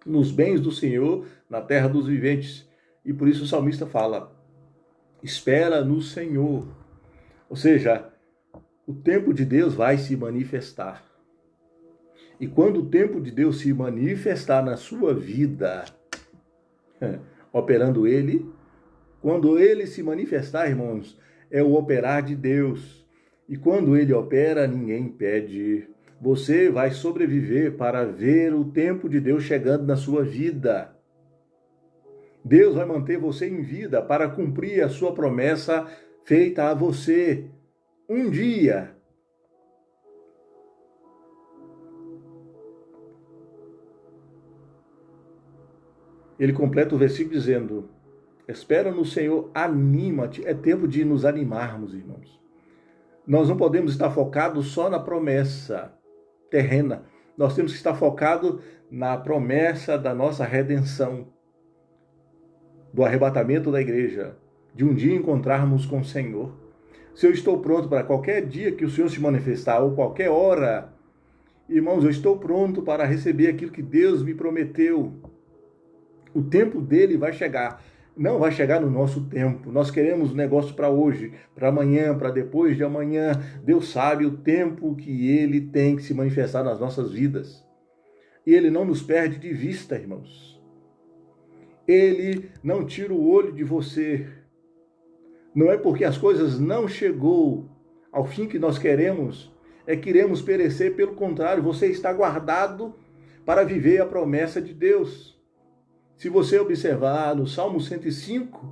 nos bens do Senhor na terra dos viventes. E por isso o salmista fala: espera no Senhor. Ou seja, o tempo de Deus vai se manifestar. E quando o tempo de Deus se manifestar na sua vida, operando ele, quando ele se manifestar, irmãos, é o operar de Deus. E quando ele opera, ninguém impede. Você vai sobreviver para ver o tempo de Deus chegando na sua vida. Deus vai manter você em vida para cumprir a sua promessa feita a você. Um dia. Ele completa o versículo dizendo: espera no Senhor, anima-te. É tempo de nos animarmos, irmãos. Nós não podemos estar focados só na promessa terrena. Nós temos que estar focados na promessa da nossa redenção, do arrebatamento da igreja, de um dia encontrarmos com o Senhor. Se eu estou pronto para qualquer dia que o Senhor se manifestar, ou qualquer hora, irmãos, eu estou pronto para receber aquilo que Deus me prometeu. O tempo dele vai chegar. Não vai chegar no nosso tempo. Nós queremos negócio para hoje, para amanhã, para depois de amanhã. Deus sabe o tempo que ele tem que se manifestar nas nossas vidas. E ele não nos perde de vista, irmãos. Ele não tira o olho de você. Não é porque as coisas não chegou ao fim que nós queremos, é que iremos perecer. Pelo contrário, você está guardado para viver a promessa de Deus. Se você observar no Salmo 105,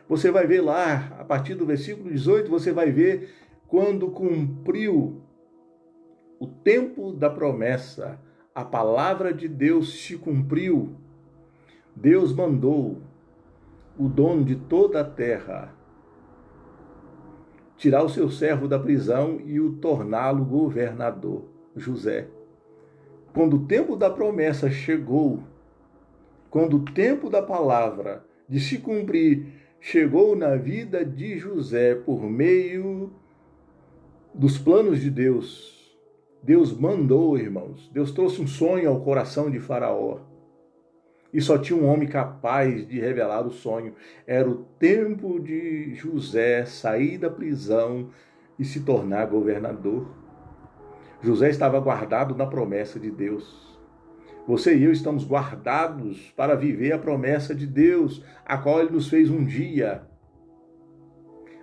você vai ver lá, a partir do versículo 18, você vai ver quando cumpriu o tempo da promessa, a palavra de Deus se cumpriu. Deus mandou o dono de toda a terra tirar o seu servo da prisão e o torná-lo governador, José. Quando o tempo da promessa chegou, quando o tempo da palavra de se cumprir chegou na vida de José por meio dos planos de Deus, Deus mandou, irmãos, Deus trouxe um sonho ao coração de Faraó. E só tinha um homem capaz de revelar o sonho. Era o tempo de José sair da prisão e se tornar governador. José estava guardado na promessa de Deus. Você e eu estamos guardados para viver a promessa de Deus, a qual Ele nos fez um dia.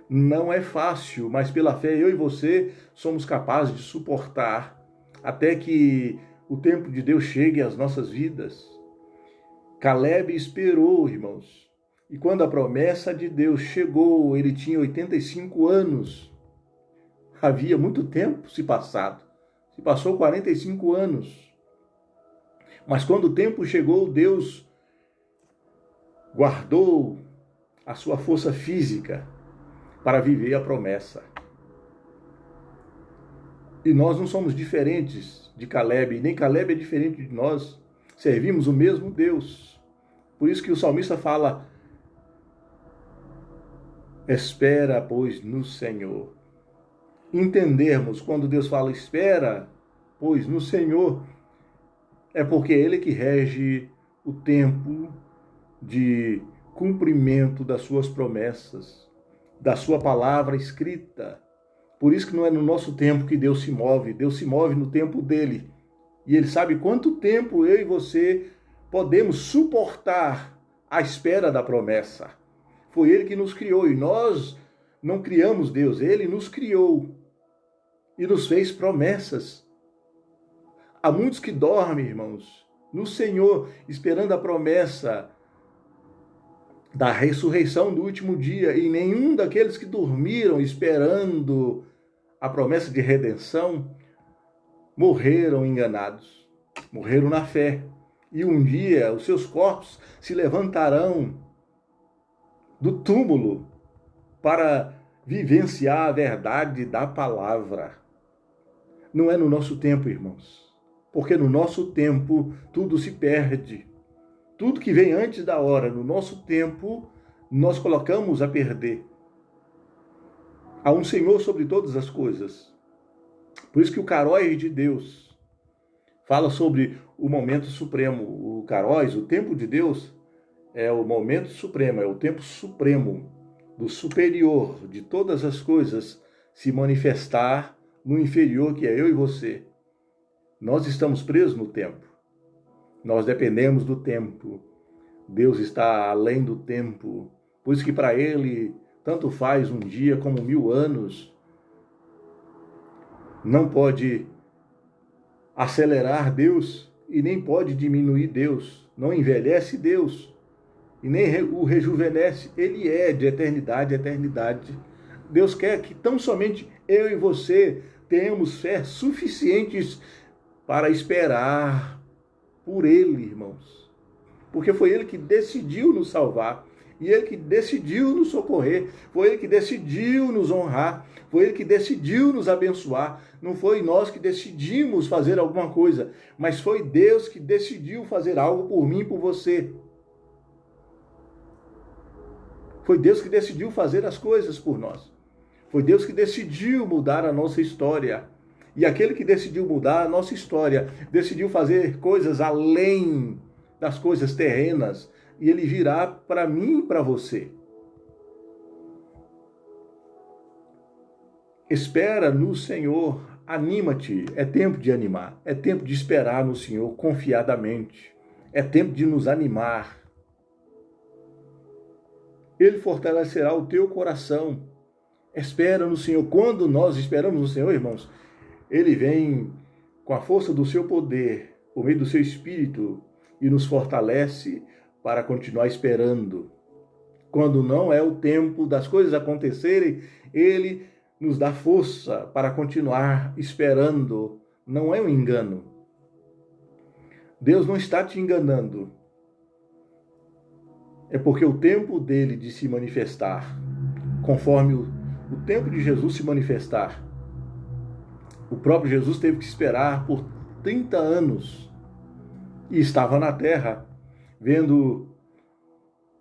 Não é fácil, mas pela fé eu e você somos capazes de suportar até que o tempo de Deus chegue às nossas vidas. Caleb esperou, irmãos, e quando a promessa de Deus chegou, ele tinha 85 anos. Havia muito tempo se passado, se passou 45 anos. Mas quando o tempo chegou, Deus guardou a sua força física para viver a promessa. E nós não somos diferentes de Caleb, nem Caleb é diferente de nós. Servimos o mesmo Deus. Por isso que o salmista fala: espera, pois, no Senhor. Entendermos quando Deus fala espera, pois, no Senhor, é porque é Ele que rege o tempo de cumprimento das suas promessas, da sua palavra escrita. Por isso que não é no nosso tempo que Deus se move no tempo dele. E Ele sabe quanto tempo eu e você podemos suportar a espera da promessa. Foi Ele que nos criou e nós não criamos Deus, Ele nos criou e nos fez promessas. Há muitos que dormem, irmãos, no Senhor, esperando a promessa da ressurreição do último dia, e nenhum daqueles que dormiram esperando a promessa de redenção morreram enganados, morreram na fé. E um dia os seus corpos se levantarão do túmulo para vivenciar a verdade da palavra. Não é no nosso tempo, irmãos, porque no nosso tempo tudo se perde. Tudo que vem antes da hora, no nosso tempo, nós colocamos a perder. Há um Senhor sobre todas as coisas. Por isso que o Kairos de Deus fala sobre o momento supremo. O Kairos, o tempo de Deus, é o momento supremo, é o tempo supremo do superior de todas as coisas se manifestar no inferior, que é eu e você. Nós estamos presos no tempo. Nós dependemos do tempo. Deus está além do tempo. Por isso que para Ele, tanto faz um dia como 1000 anos. Não pode acelerar Deus e nem pode diminuir Deus. Não envelhece Deus e nem o rejuvenesce. Ele é de eternidade a eternidade. Deus quer que tão somente eu e você tenhamos fé suficientes para esperar por Ele, irmãos. Porque foi Ele que decidiu nos salvar. E Ele que decidiu nos socorrer, foi Ele que decidiu nos honrar, foi Ele que decidiu nos abençoar. Não foi nós que decidimos fazer alguma coisa, mas foi Deus que decidiu fazer algo por mim e por você. Foi Deus que decidiu fazer as coisas por nós. Foi Deus que decidiu mudar a nossa história. E aquele que decidiu mudar a nossa história, decidiu fazer coisas além das coisas terrenas, e Ele virá para mim e para você. Espera no Senhor, anima-te, é tempo de animar, é tempo de esperar no Senhor confiadamente, é tempo de nos animar. Ele fortalecerá o teu coração. Espera no Senhor. Quando nós esperamos no Senhor, irmãos, Ele vem com a força do seu poder, por meio do seu Espírito, e nos fortalece para continuar esperando. Quando não é o tempo das coisas acontecerem, Ele nos dá força para continuar esperando. Não é um engano. Deus não está te enganando. É porque o tempo dele de se manifestar, conforme o tempo de Jesus se manifestar, o próprio Jesus teve que esperar por 30 anos e estava na terra, vendo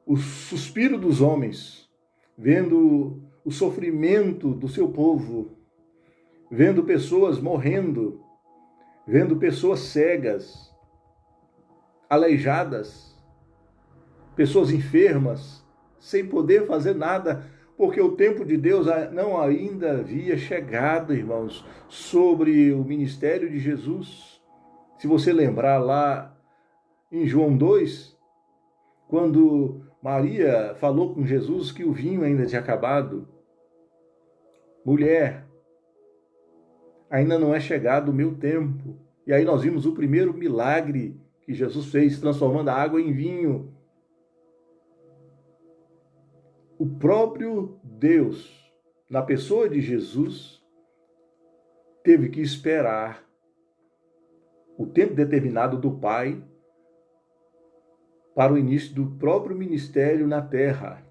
o suspiro dos homens, vendo o sofrimento do seu povo, vendo pessoas morrendo, vendo pessoas cegas, aleijadas, pessoas enfermas, sem poder fazer nada, porque o tempo de Deus não ainda havia chegado, irmãos, sobre o ministério de Jesus. Se você lembrar lá em João 2, quando Maria falou com Jesus que o vinho ainda tinha acabado: mulher, ainda não é chegado o meu tempo. E aí nós vimos o primeiro milagre que Jesus fez, transformando a água em vinho. O próprio Deus, na pessoa de Jesus, teve que esperar o tempo determinado do Pai para o início do próprio ministério na terra.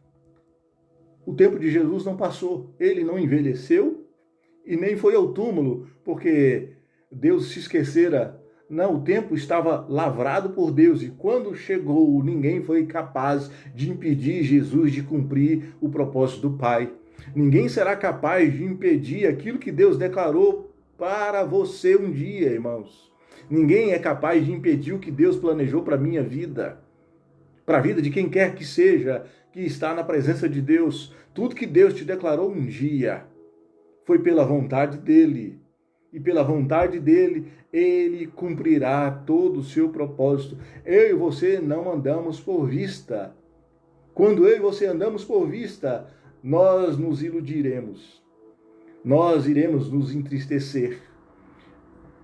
O tempo de Jesus não passou, ele não envelheceu e nem foi ao túmulo, porque Deus se esquecera. Não, o tempo estava lavrado por Deus, e quando chegou, ninguém foi capaz de impedir Jesus de cumprir o propósito do Pai. Ninguém será capaz de impedir aquilo que Deus declarou para você um dia, irmãos. Ninguém é capaz de impedir o que Deus planejou para a minha vida, para a vida de quem quer que seja, que está na presença de Deus. Tudo que Deus te declarou um dia foi pela vontade dEle. E pela vontade dEle, Ele cumprirá todo o seu propósito. Eu e você não andamos por vista. Quando eu e você andamos por vista, nós nos iludiremos. Nós iremos nos entristecer.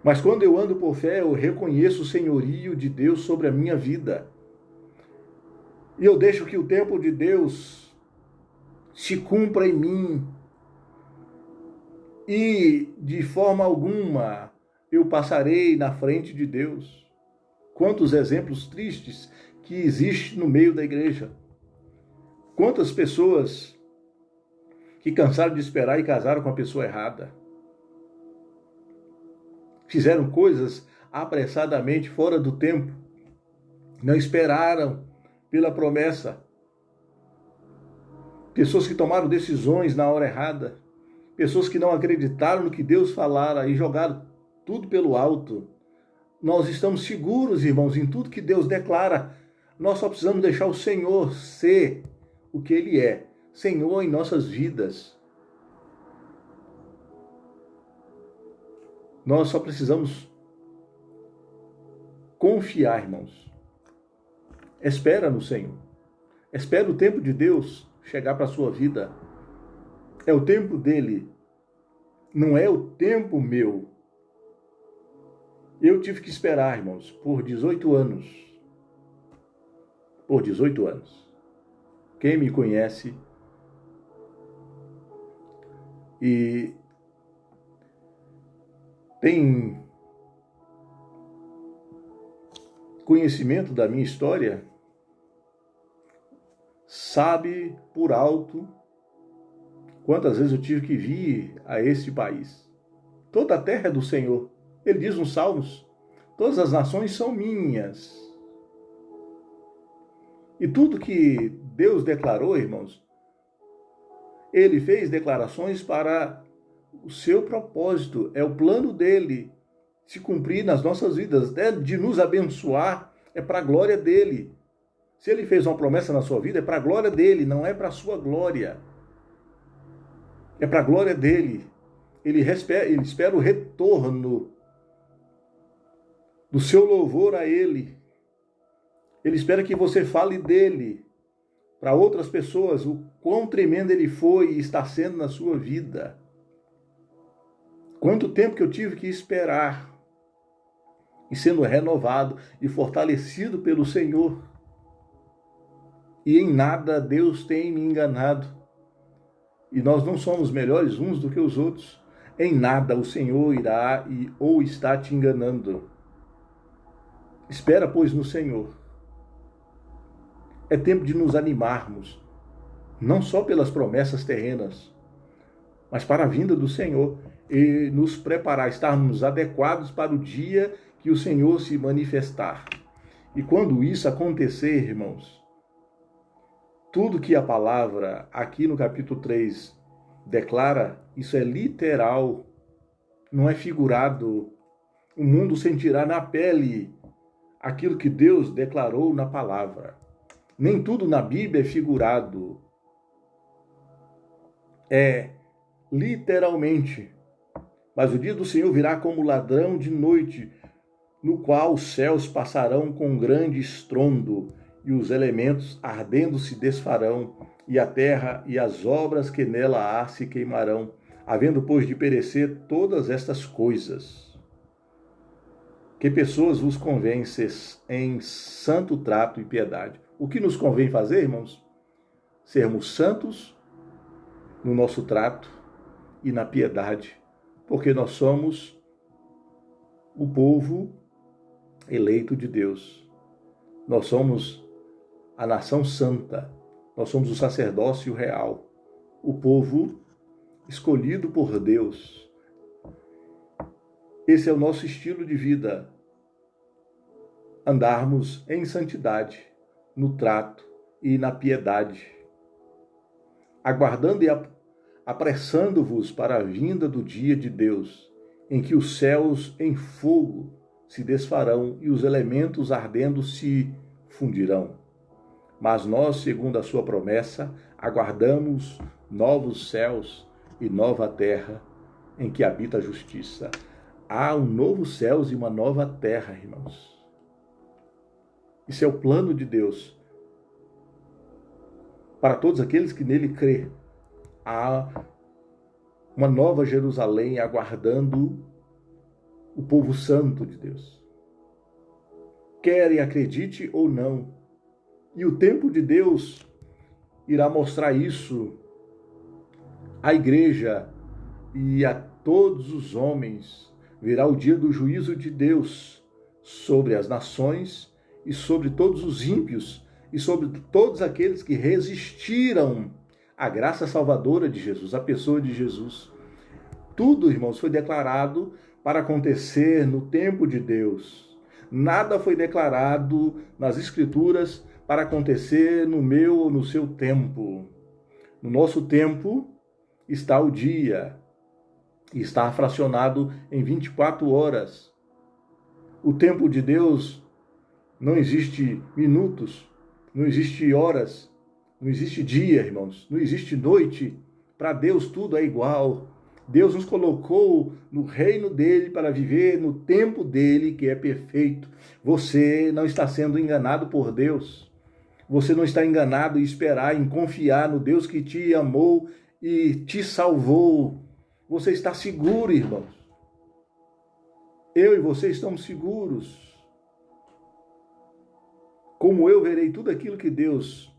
Mas quando eu ando por fé, eu reconheço o senhorio de Deus sobre a minha vida. E eu deixo que o tempo de Deus se cumpra em mim. E de forma alguma eu passarei na frente de Deus. Quantos exemplos tristes que existem no meio da igreja. Quantas pessoas que cansaram de esperar e casaram com a pessoa errada. Fizeram coisas apressadamente fora do tempo. Não esperaram pela promessa. Pessoas que tomaram decisões na hora errada. Pessoas que não acreditaram no que Deus falara e jogaram tudo pelo alto. Nós estamos seguros, irmãos, em tudo que Deus declara. Nós só precisamos deixar o Senhor ser o que Ele é. Senhor em nossas vidas. Nós só precisamos confiar, irmãos. Espera no Senhor. Espera o tempo de Deus chegar para a sua vida. É o tempo dele. Não é o tempo meu. Eu tive que esperar, irmãos, por 18 anos. Por 18 anos. Quem me conhece e tem conhecimento da minha história, sabe por alto quantas vezes eu tive que vir a este país. Toda a terra é do Senhor. Ele diz nos Salmos, todas as nações são minhas. E tudo que Deus declarou, irmãos, ele fez declarações para o seu propósito, é o plano dele se cumprir nas nossas vidas, até de nos abençoar, é para a glória dele. Se ele fez uma promessa na sua vida, é para a glória dele, não é para a sua glória. É para a glória dele. Ele espera o retorno do seu louvor a ele. Ele espera que você fale dele para outras pessoas, o quão tremendo ele foi e está sendo na sua vida. Quanto tempo que eu tive que esperar e sendo renovado e fortalecido pelo Senhor. E em nada Deus tem me enganado. E nós não somos melhores uns do que os outros. Em nada o Senhor irá ou está te enganando. Espera, pois, no Senhor. É tempo de nos animarmos, não só pelas promessas terrenas, mas para a vinda do Senhor e nos preparar, estarmos adequados para o dia que o Senhor se manifestar. E quando isso acontecer, irmãos, tudo que a palavra aqui no capítulo 3 declara, isso é literal, não é figurado. O mundo sentirá na pele aquilo que Deus declarou na palavra. Nem tudo na Bíblia é figurado. É literalmente. Mas o dia do Senhor virá como ladrão de noite, no qual os céus passarão com grande estrondo, e os elementos ardendo se desfarão, e a terra e as obras que nela há se queimarão, havendo, pois, de perecer todas estas coisas. Que pessoas vos convém em santo trato e piedade. O que nos convém fazer, irmãos? Sermos santos no nosso trato e na piedade, porque nós somos o povo eleito de Deus. Nós somos a nação santa, nós somos o sacerdócio real, o povo escolhido por Deus. Esse é o nosso estilo de vida, andarmos em santidade, no trato e na piedade, aguardando e apressando-vos para a vinda do dia de Deus, em que os céus em fogo se desfarão e os elementos ardendo se fundirão. Mas nós, segundo a sua promessa, aguardamos novos céus e nova terra em que habita a justiça. Há um novo céu e uma nova terra, irmãos. Isso é o plano de Deus para todos aqueles que nele crê. Há uma nova Jerusalém aguardando o povo santo de Deus. Quer e acredite ou não. E o tempo de Deus irá mostrar isso à igreja e a todos os homens. Virá o dia do juízo de Deus sobre as nações e sobre todos os ímpios e sobre todos aqueles que resistiram à graça salvadora de Jesus, à pessoa de Jesus. Tudo, irmãos, foi declarado para acontecer no tempo de Deus. Nada foi declarado nas Escrituras para acontecer no meu ou no seu tempo. No nosso tempo está o dia, e está fracionado em 24 horas. O tempo de Deus não existe minutos, não existe horas, não existe dia, irmãos, não existe noite. Para Deus tudo é igual. Deus nos colocou no reino dele para viver no tempo dele, que é perfeito. Você não está sendo enganado por Deus. Você não está enganado em esperar, em confiar no Deus que te amou e te salvou. Você está seguro, irmãos. Eu e você estamos seguros. Como eu verei tudo aquilo que Deus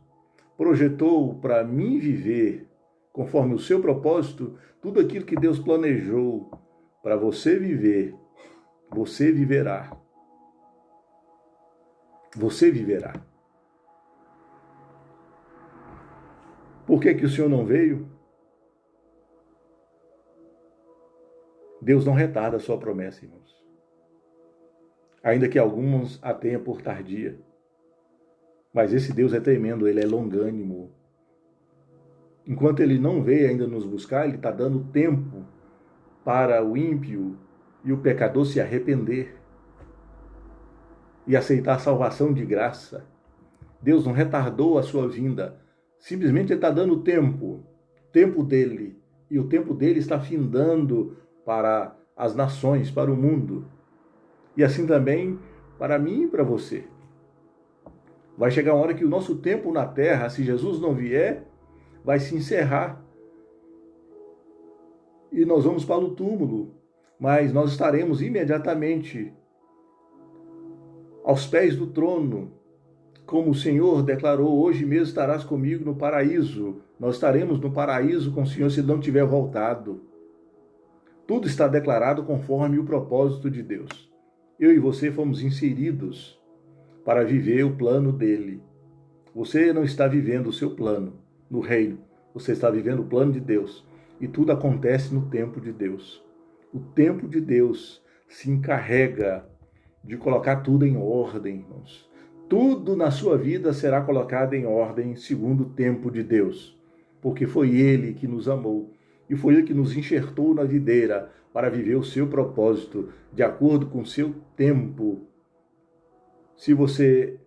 projetou para mim viver, conforme o seu propósito, tudo aquilo que Deus planejou para você viver, você viverá. Você viverá. Por que que o Senhor não veio? Deus não retarda a sua promessa, irmãos. Ainda que alguns a tenham por tardia. Mas esse Deus é tremendo, ele é longânimo. Enquanto ele não veio ainda nos buscar, ele está dando tempo para o ímpio e o pecador se arrepender e aceitar a salvação de graça. Deus não retardou a sua vinda. Simplesmente ele está dando tempo dele. E o tempo dele está findando para as nações, para o mundo. E assim também para mim e para você. Vai chegar uma hora que o nosso tempo na terra, se Jesus não vier, vai se encerrar. E nós vamos para o túmulo. Mas nós estaremos imediatamente aos pés do trono. Como o Senhor declarou, hoje mesmo estarás comigo no paraíso. Nós estaremos no paraíso com o Senhor se não tiver voltado. Tudo está declarado conforme o propósito de Deus. Eu e você fomos inseridos para viver o plano dele. Você não está vivendo o seu plano no reino. Você está vivendo o plano de Deus. E tudo acontece no tempo de Deus. O tempo de Deus se encarrega de colocar tudo em ordem, irmãos. Tudo na sua vida será colocado em ordem segundo o tempo de Deus. Porque foi Ele que nos amou. E foi Ele que nos enxertou na videira para viver o seu propósito, de acordo com o seu tempo. Se você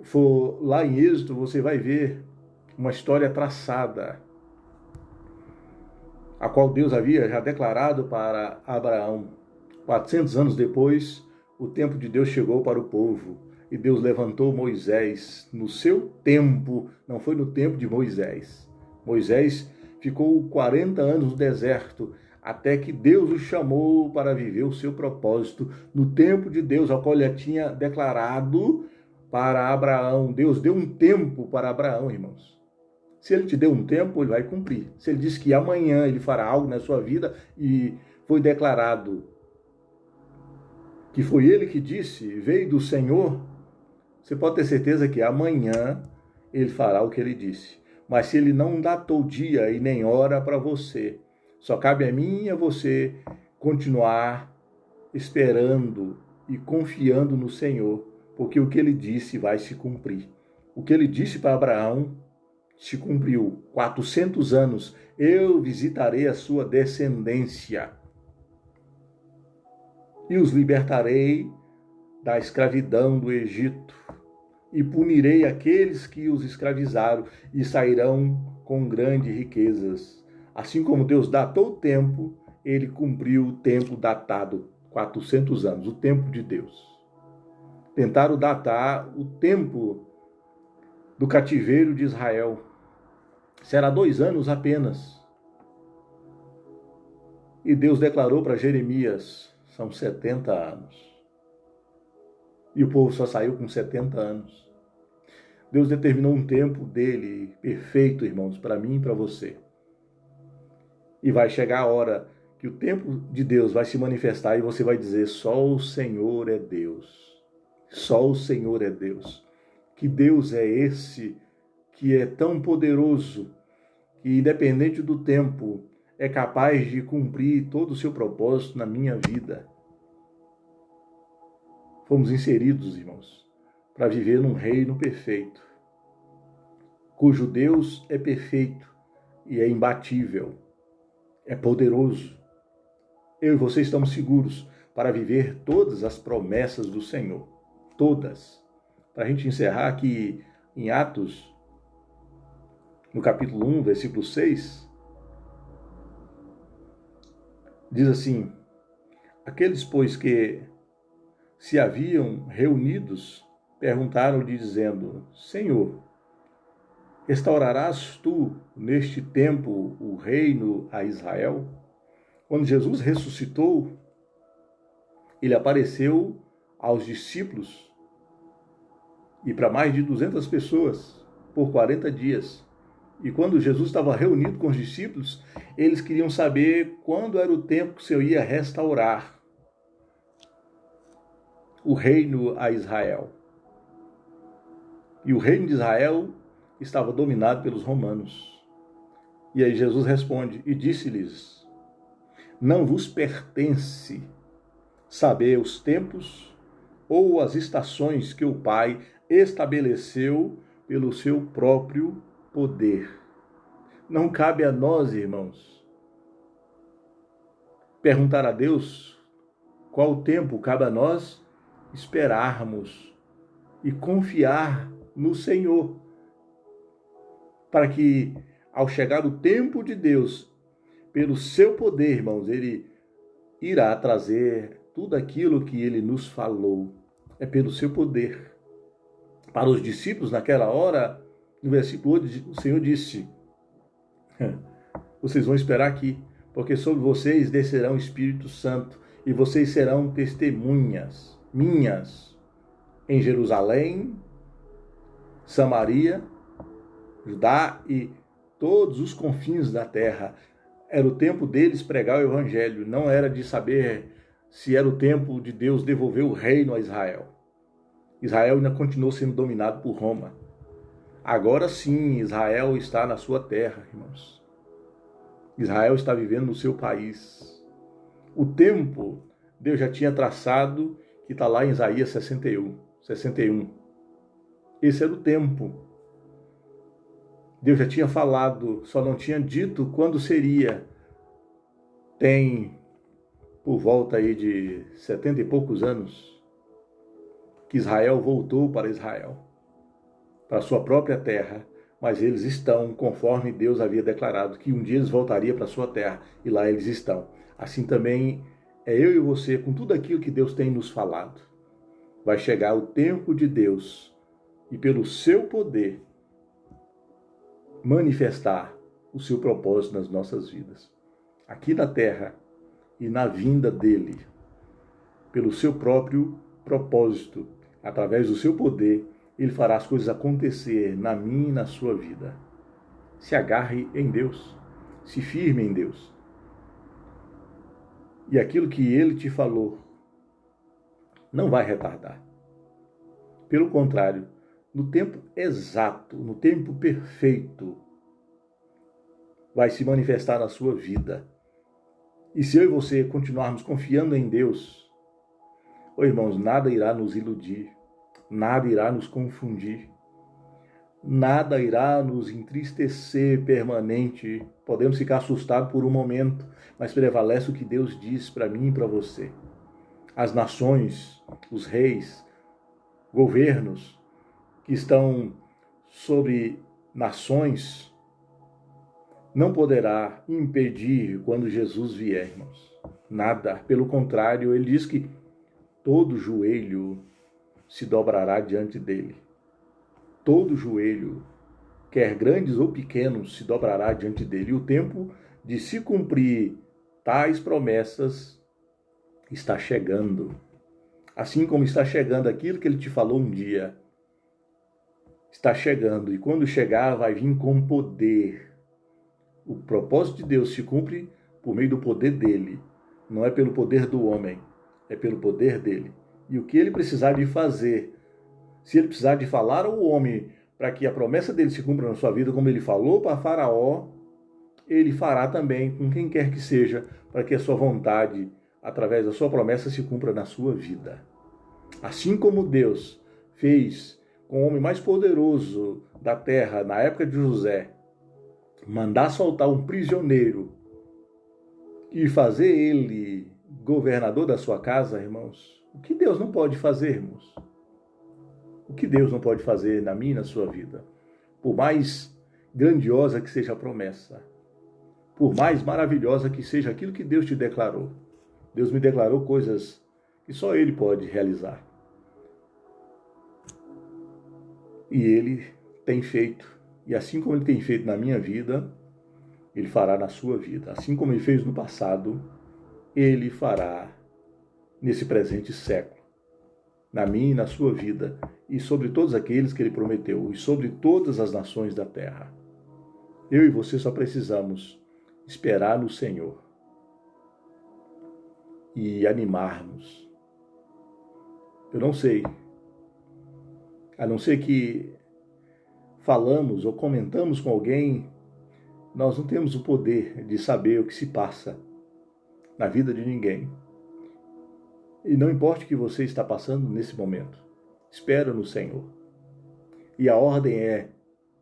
for lá em Êxodo, você vai ver uma história traçada, a qual Deus havia já declarado para Abraão. 400 anos depois, o tempo de Deus chegou para o povo. E Deus levantou Moisés no seu tempo, não foi no tempo de Moisés. Moisés ficou 40 anos no deserto, até que Deus o chamou para viver o seu propósito no tempo de Deus, ao qual ele tinha declarado para Abraão. Deus deu um tempo para Abraão, irmãos. Se ele te deu um tempo, ele vai cumprir. Se ele disse que amanhã ele fará algo na sua vida e foi declarado que foi ele que disse, veio do Senhor, você pode ter certeza que amanhã ele fará o que ele disse. Mas se ele não datou dia e nem hora para você, só cabe a mim e a você continuar esperando e confiando no Senhor, porque o que ele disse vai se cumprir. O que ele disse para Abraão se cumpriu. 400 anos, eu visitarei a sua descendência e os libertarei da escravidão do Egito e punirei aqueles que os escravizaram e sairão com grandes riquezas. Assim como Deus datou o tempo, ele cumpriu o tempo datado, 400 anos, o tempo de Deus. Tentaram datar o tempo do cativeiro de Israel. Será 2 anos apenas. E Deus declarou para Jeremias, são 70 anos. E o povo só saiu com 70 anos. Deus determinou um tempo dele perfeito, irmãos, para mim e para você. E vai chegar a hora que o tempo de Deus vai se manifestar e você vai dizer, só o Senhor é Deus. Só o Senhor é Deus. Que Deus é esse que é tão poderoso que, independente do tempo, é capaz de cumprir todo o seu propósito na minha vida. Fomos inseridos, irmãos, para viver num reino perfeito, cujo Deus é perfeito e é imbatível, é poderoso. Eu e você estamos seguros para viver todas as promessas do Senhor, todas. Para a gente encerrar aqui em Atos, no capítulo 1, versículo 6, diz assim, aqueles, pois, que se haviam reunidos, perguntaram-lhe, dizendo, Senhor, restaurarás tu neste tempo o reino a Israel? Quando Jesus ressuscitou, ele apareceu aos discípulos e para mais de 200 pessoas por 40 dias. E quando Jesus estava reunido com os discípulos, eles queriam saber quando era o tempo que o Senhor ia restaurar o reino a Israel. E o reino de Israel estava dominado pelos romanos. E aí Jesus responde e disse-lhes: não vos pertence saber os tempos ou as estações que o Pai estabeleceu pelo seu próprio poder. Não cabe a nós, irmãos, perguntar a Deus qual tempo. Cabe a nós esperarmos e confiar no Senhor, para que, ao chegar o tempo de Deus, pelo seu poder, irmãos, Ele irá trazer tudo aquilo que Ele nos falou. É pelo seu poder. Para os discípulos, naquela hora, no versículo 8, o Senhor disse: vocês vão esperar aqui, porque sobre vocês descerá o Espírito Santo, e vocês serão testemunhas minhas em Jerusalém, Samaria, Judá e todos os confins da terra. Era o tempo deles pregar o evangelho, não era de saber se era o tempo de Deus devolver o reino a Israel. Israel ainda continuou sendo dominado por Roma. Agora sim, Israel está na sua terra, irmãos. Israel está vivendo no seu país. O tempo, Deus já tinha traçado, que está lá em Isaías 61. Esse era o tempo. Deus já tinha falado, só não tinha dito quando seria. Tem por volta aí de 70 e poucos anos que Israel voltou para Israel, para sua própria terra, mas eles estão conforme Deus havia declarado, que um dia eles voltariam para sua terra, e lá eles estão. Assim também é eu e você, com tudo aquilo que Deus tem nos falado. Vai chegar o tempo de Deus, e pelo seu poder, manifestar o seu propósito nas nossas vidas, aqui na terra e na vinda dele, pelo seu próprio propósito, através do seu poder, ele fará as coisas acontecer na minha e na sua vida. Se agarre em Deus, se firme em Deus. E aquilo que ele te falou não vai retardar. Pelo contrário, no tempo exato, no tempo perfeito, vai se manifestar na sua vida. E se eu e você continuarmos confiando em Deus, irmãos, nada irá nos iludir, nada irá nos confundir, nada irá nos entristecer permanente. Podemos ficar assustados por um momento, mas prevalece o que Deus diz para mim e para você. As nações, os reis, governos que estão sobre nações, não poderá impedir quando Jesus vier, irmãos. Nada. Pelo contrário, ele diz que todo joelho se dobrará diante dele. Todo joelho, quer grandes ou pequenos, se dobrará diante dele. E o tempo de se cumprir tais promessas está chegando. Assim como está chegando aquilo que ele te falou um dia. Está chegando. E quando chegar, vai vir com poder. O propósito de Deus se cumpre por meio do poder dele. Não é pelo poder do homem, é pelo poder dele. E o que ele precisar de fazer, se ele precisar de falar ao homem para que a promessa dele se cumpra na sua vida, como ele falou para Faraó, ele fará também com quem quer que seja, para que a sua vontade, através da sua promessa, se cumpra na sua vida. Assim como Deus fez com o homem mais poderoso da terra, na época de José, mandar soltar um prisioneiro e fazer ele governador da sua casa, irmãos, o que Deus não pode fazer, irmãos? O que Deus não pode fazer na minha e na sua vida? Por mais grandiosa que seja a promessa, por mais maravilhosa que seja aquilo que Deus te declarou. Deus me declarou coisas que só Ele pode realizar. E Ele tem feito. E assim como Ele tem feito na minha vida, Ele fará na sua vida. Assim como Ele fez no passado, Ele fará nesse presente século, na minha e na sua vida, e sobre todos aqueles que Ele prometeu, e sobre todas as nações da terra. Eu e você só precisamos esperar no Senhor e animarmos. Eu não sei, a não ser que falamos ou comentamos com alguém, nós não temos o poder de saber o que se passa na vida de ninguém. E não importa o que você está passando nesse momento, espera no Senhor. E a ordem é: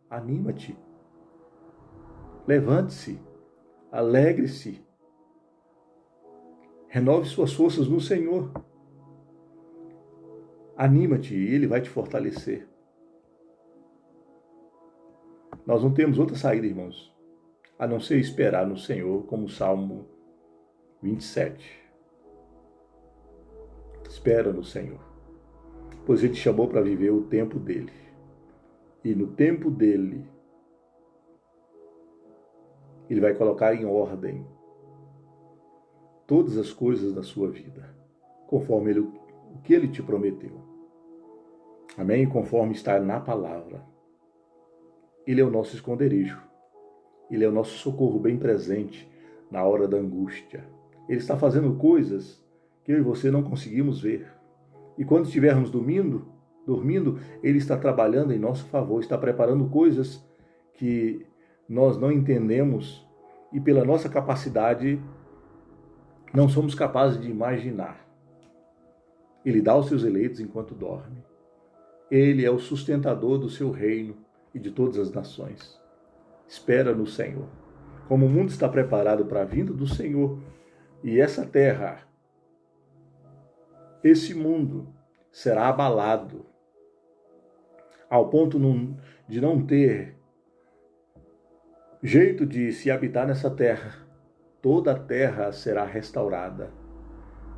anima-te, levante-se, alegre-se, renove suas forças no Senhor. Anima-te e Ele vai te fortalecer. Nós não temos outra saída, irmãos, a não ser esperar no Senhor, como o Salmo 27. Espera no Senhor, pois Ele te chamou para viver o tempo dEle. E no tempo dEle, Ele vai colocar em ordem todas as coisas da sua vida, conforme o que Ele te prometeu. Amém? E conforme está na palavra. Ele é o nosso esconderijo. Ele é o nosso socorro bem presente na hora da angústia. Ele está fazendo coisas que eu e você não conseguimos ver. E quando estivermos dormindo, Ele está trabalhando em nosso favor, está preparando coisas que nós não entendemos e pela nossa capacidade não somos capazes de imaginar. Ele dá aos seus eleitos enquanto dorme. Ele é o sustentador do seu reino e de todas as nações. Espera no Senhor. Como o mundo está preparado para a vinda do Senhor, e essa terra, esse mundo será abalado ao ponto de não ter jeito de se habitar nessa terra. Toda a terra será restaurada.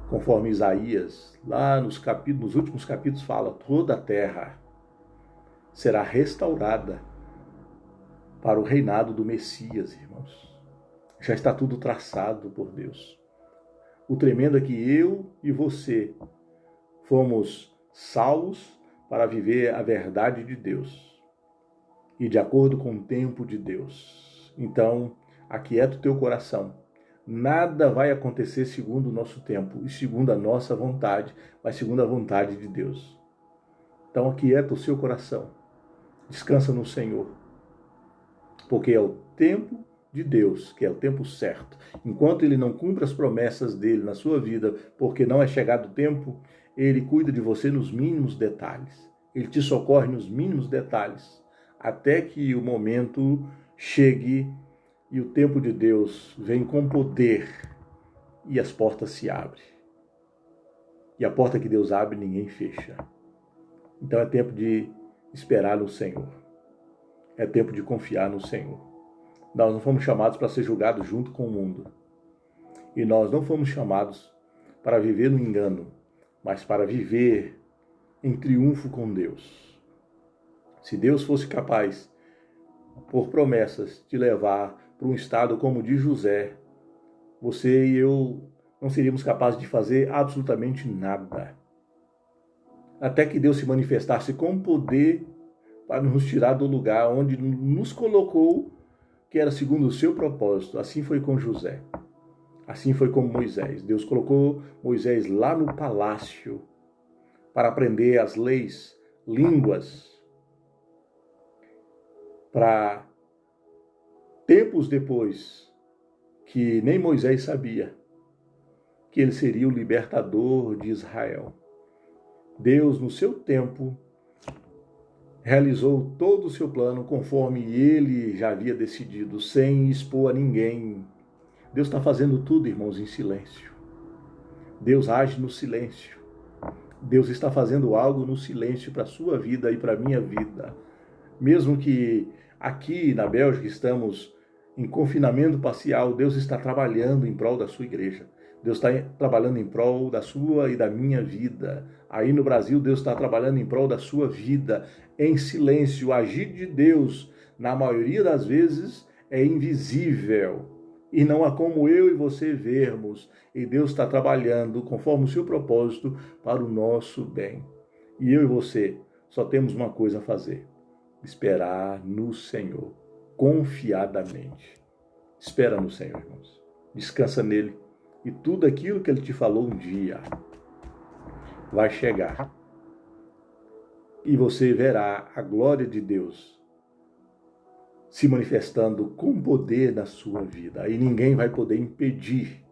Conforme Isaías, lá nos últimos capítulos fala, toda a terra será restaurada para o reinado do Messias, irmãos. Já está tudo traçado por Deus. O tremendo é que eu e você fomos salvos para viver a verdade de Deus e de acordo com o tempo de Deus. Então, aquieta o teu coração. Nada vai acontecer segundo o nosso tempo e segundo a nossa vontade, mas segundo a vontade de Deus. Então, aquieta o seu coração. Descansa no Senhor. Porque é o tempo de Deus, que é o tempo certo. Enquanto Ele não cumpre as promessas dEle na sua vida, porque não é chegado o tempo, Ele cuida de você nos mínimos detalhes. Ele te socorre nos mínimos detalhes, até que o momento chegue e o tempo de Deus vem com poder e as portas se abrem. E a porta que Deus abre, ninguém fecha. Então é tempo de esperar no Senhor. É tempo de confiar no Senhor. Nós não fomos chamados para ser julgados junto com o mundo. E nós não fomos chamados para viver no engano, mas para viver em triunfo com Deus. Se Deus fosse capaz, por promessas, de levar para um estado como o de José, você e eu não seríamos capazes de fazer absolutamente nada. Até que Deus se manifestasse com poder para nos tirar do lugar onde nos colocou, que era segundo o seu propósito. Assim foi com José. Assim foi com Moisés. Deus colocou Moisés lá no palácio para aprender as leis, línguas, para tempos depois, que nem Moisés sabia, que ele seria o libertador de Israel. Deus, no seu tempo, realizou todo o seu plano conforme ele já havia decidido, sem expor a ninguém. Deus está fazendo tudo, irmãos, em silêncio. Deus age no silêncio. Deus está fazendo algo no silêncio para a sua vida e para a minha vida. Mesmo que aqui na Bélgica estamos em confinamento parcial, Deus está trabalhando em prol da sua igreja. Deus está trabalhando em prol da sua e da minha vida. Aí no Brasil, Deus está trabalhando em prol da sua vida. Em silêncio, o agir de Deus, na maioria das vezes, é invisível. E não há como eu e você vermos. E Deus está trabalhando conforme o seu propósito para o nosso bem. E eu e você só temos uma coisa a fazer: esperar no Senhor, confiadamente. Espera no Senhor, irmãos. Descansa nele. E tudo aquilo que ele te falou um dia vai chegar. E você verá a glória de Deus se manifestando com poder na sua vida. E ninguém vai poder impedir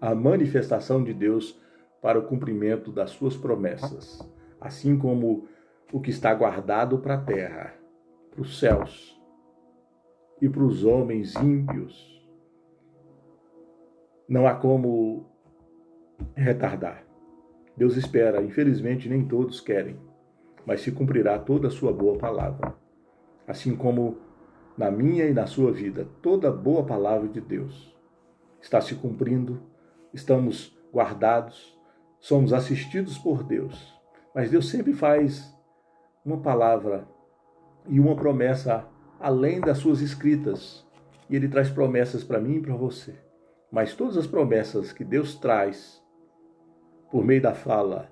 a manifestação de Deus para o cumprimento das suas promessas, assim como o que está guardado para a terra, para os céus e para os homens ímpios. Não há como retardar. Deus espera, infelizmente nem todos querem, mas se cumprirá toda a sua boa palavra. Assim como na minha e na sua vida, toda boa palavra de Deus está se cumprindo, estamos guardados, somos assistidos por Deus. Mas Deus sempre faz uma palavra e uma promessa além das suas escritas. E Ele traz promessas para mim e para você. Mas todas as promessas que Deus traz por meio da fala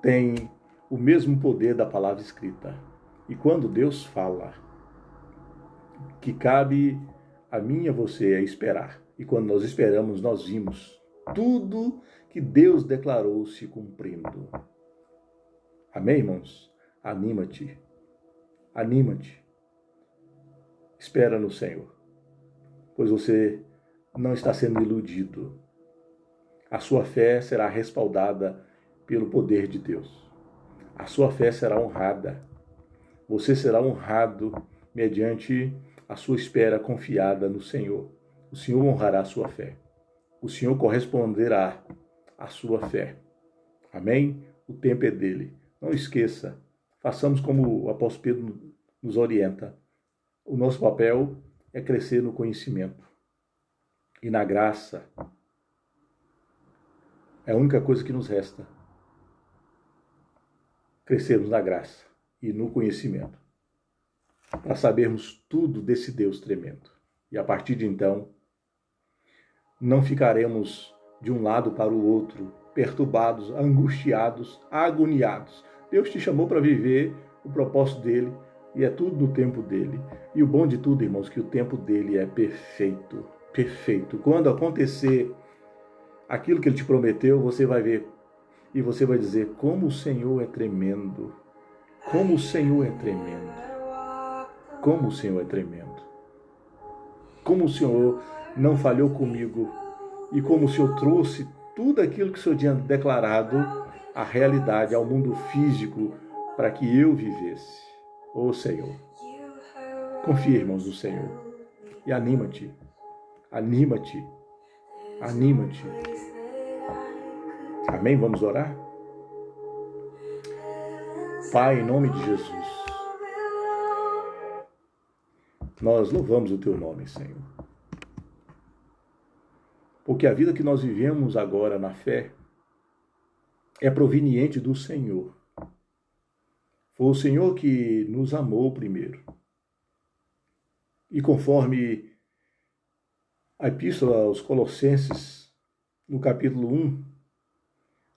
têm o mesmo poder da palavra escrita. E quando Deus fala, que cabe a mim e a você é esperar. E quando nós esperamos, nós vimos tudo que Deus declarou se cumprindo. Amém, irmãos? Anima-te. Anima-te. Espera no Senhor, pois você não está sendo iludido. A sua fé será respaldada pelo poder de Deus. A sua fé será honrada. Você será honrado mediante a sua espera confiada no Senhor. O Senhor honrará a sua fé. O Senhor corresponderá à sua fé. Amém? O tempo é dele. Não esqueça, façamos como o apóstolo Pedro nos orienta. O nosso papel é crescer no conhecimento e na graça. É a única coisa que nos resta. Crescermos na graça e no conhecimento, para sabermos tudo desse Deus tremendo. E a partir de então, não ficaremos de um lado para o outro, perturbados, angustiados, agoniados. Deus te chamou para viver o propósito dele e é tudo no tempo dele. E o bom de tudo, irmãos, que o tempo dele é perfeito, perfeito. Quando acontecer aquilo que ele te prometeu, você vai ver e você vai dizer: como o Senhor é tremendo, como o Senhor é tremendo, como o Senhor é tremendo, como o Senhor não falhou comigo e como o Senhor trouxe tudo aquilo que o Senhor tinha declarado à realidade, ao mundo físico, para que eu vivesse. Ô Senhor, confia, irmãos, no Senhor e anima-te, anima-te, anima-te. Amém? Vamos orar? Pai, em nome de Jesus, nós louvamos o Teu nome, Senhor. Porque a vida que nós vivemos agora na fé é proveniente do Senhor. Foi o Senhor que nos amou primeiro. E conforme a Epístola aos Colossenses, no capítulo 1,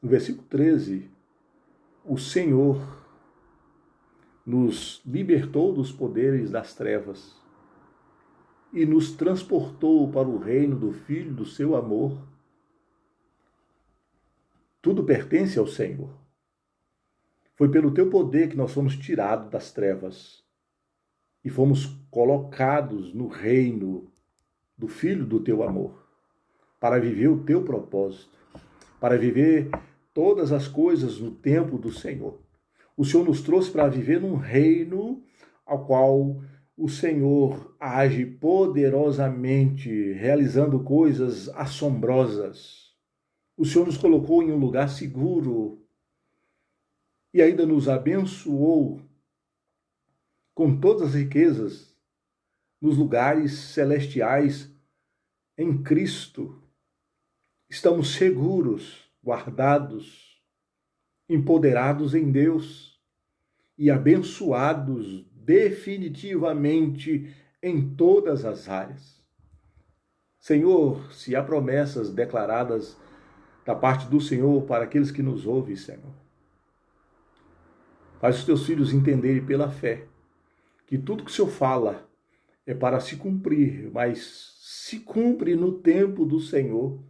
no versículo 13, o Senhor nos libertou dos poderes das trevas e nos transportou para o reino do Filho do seu amor. Tudo pertence ao Senhor. Foi pelo teu poder que nós fomos tirados das trevas e fomos colocados no reino do Filho do teu amor, para viver o teu propósito, para viver todas as coisas no tempo do Senhor. O Senhor nos trouxe para viver num reino ao qual o Senhor age poderosamente, realizando coisas assombrosas. O Senhor nos colocou em um lugar seguro e ainda nos abençoou com todas as riquezas nos lugares celestiais em Cristo. Estamos seguros, guardados, empoderados em Deus e abençoados definitivamente em todas as áreas. Senhor, se há promessas declaradas da parte do Senhor para aqueles que nos ouvem, Senhor, faz os teus filhos entenderem pela fé que tudo que o Senhor fala é para se cumprir, mas se cumpre no tempo do Senhor,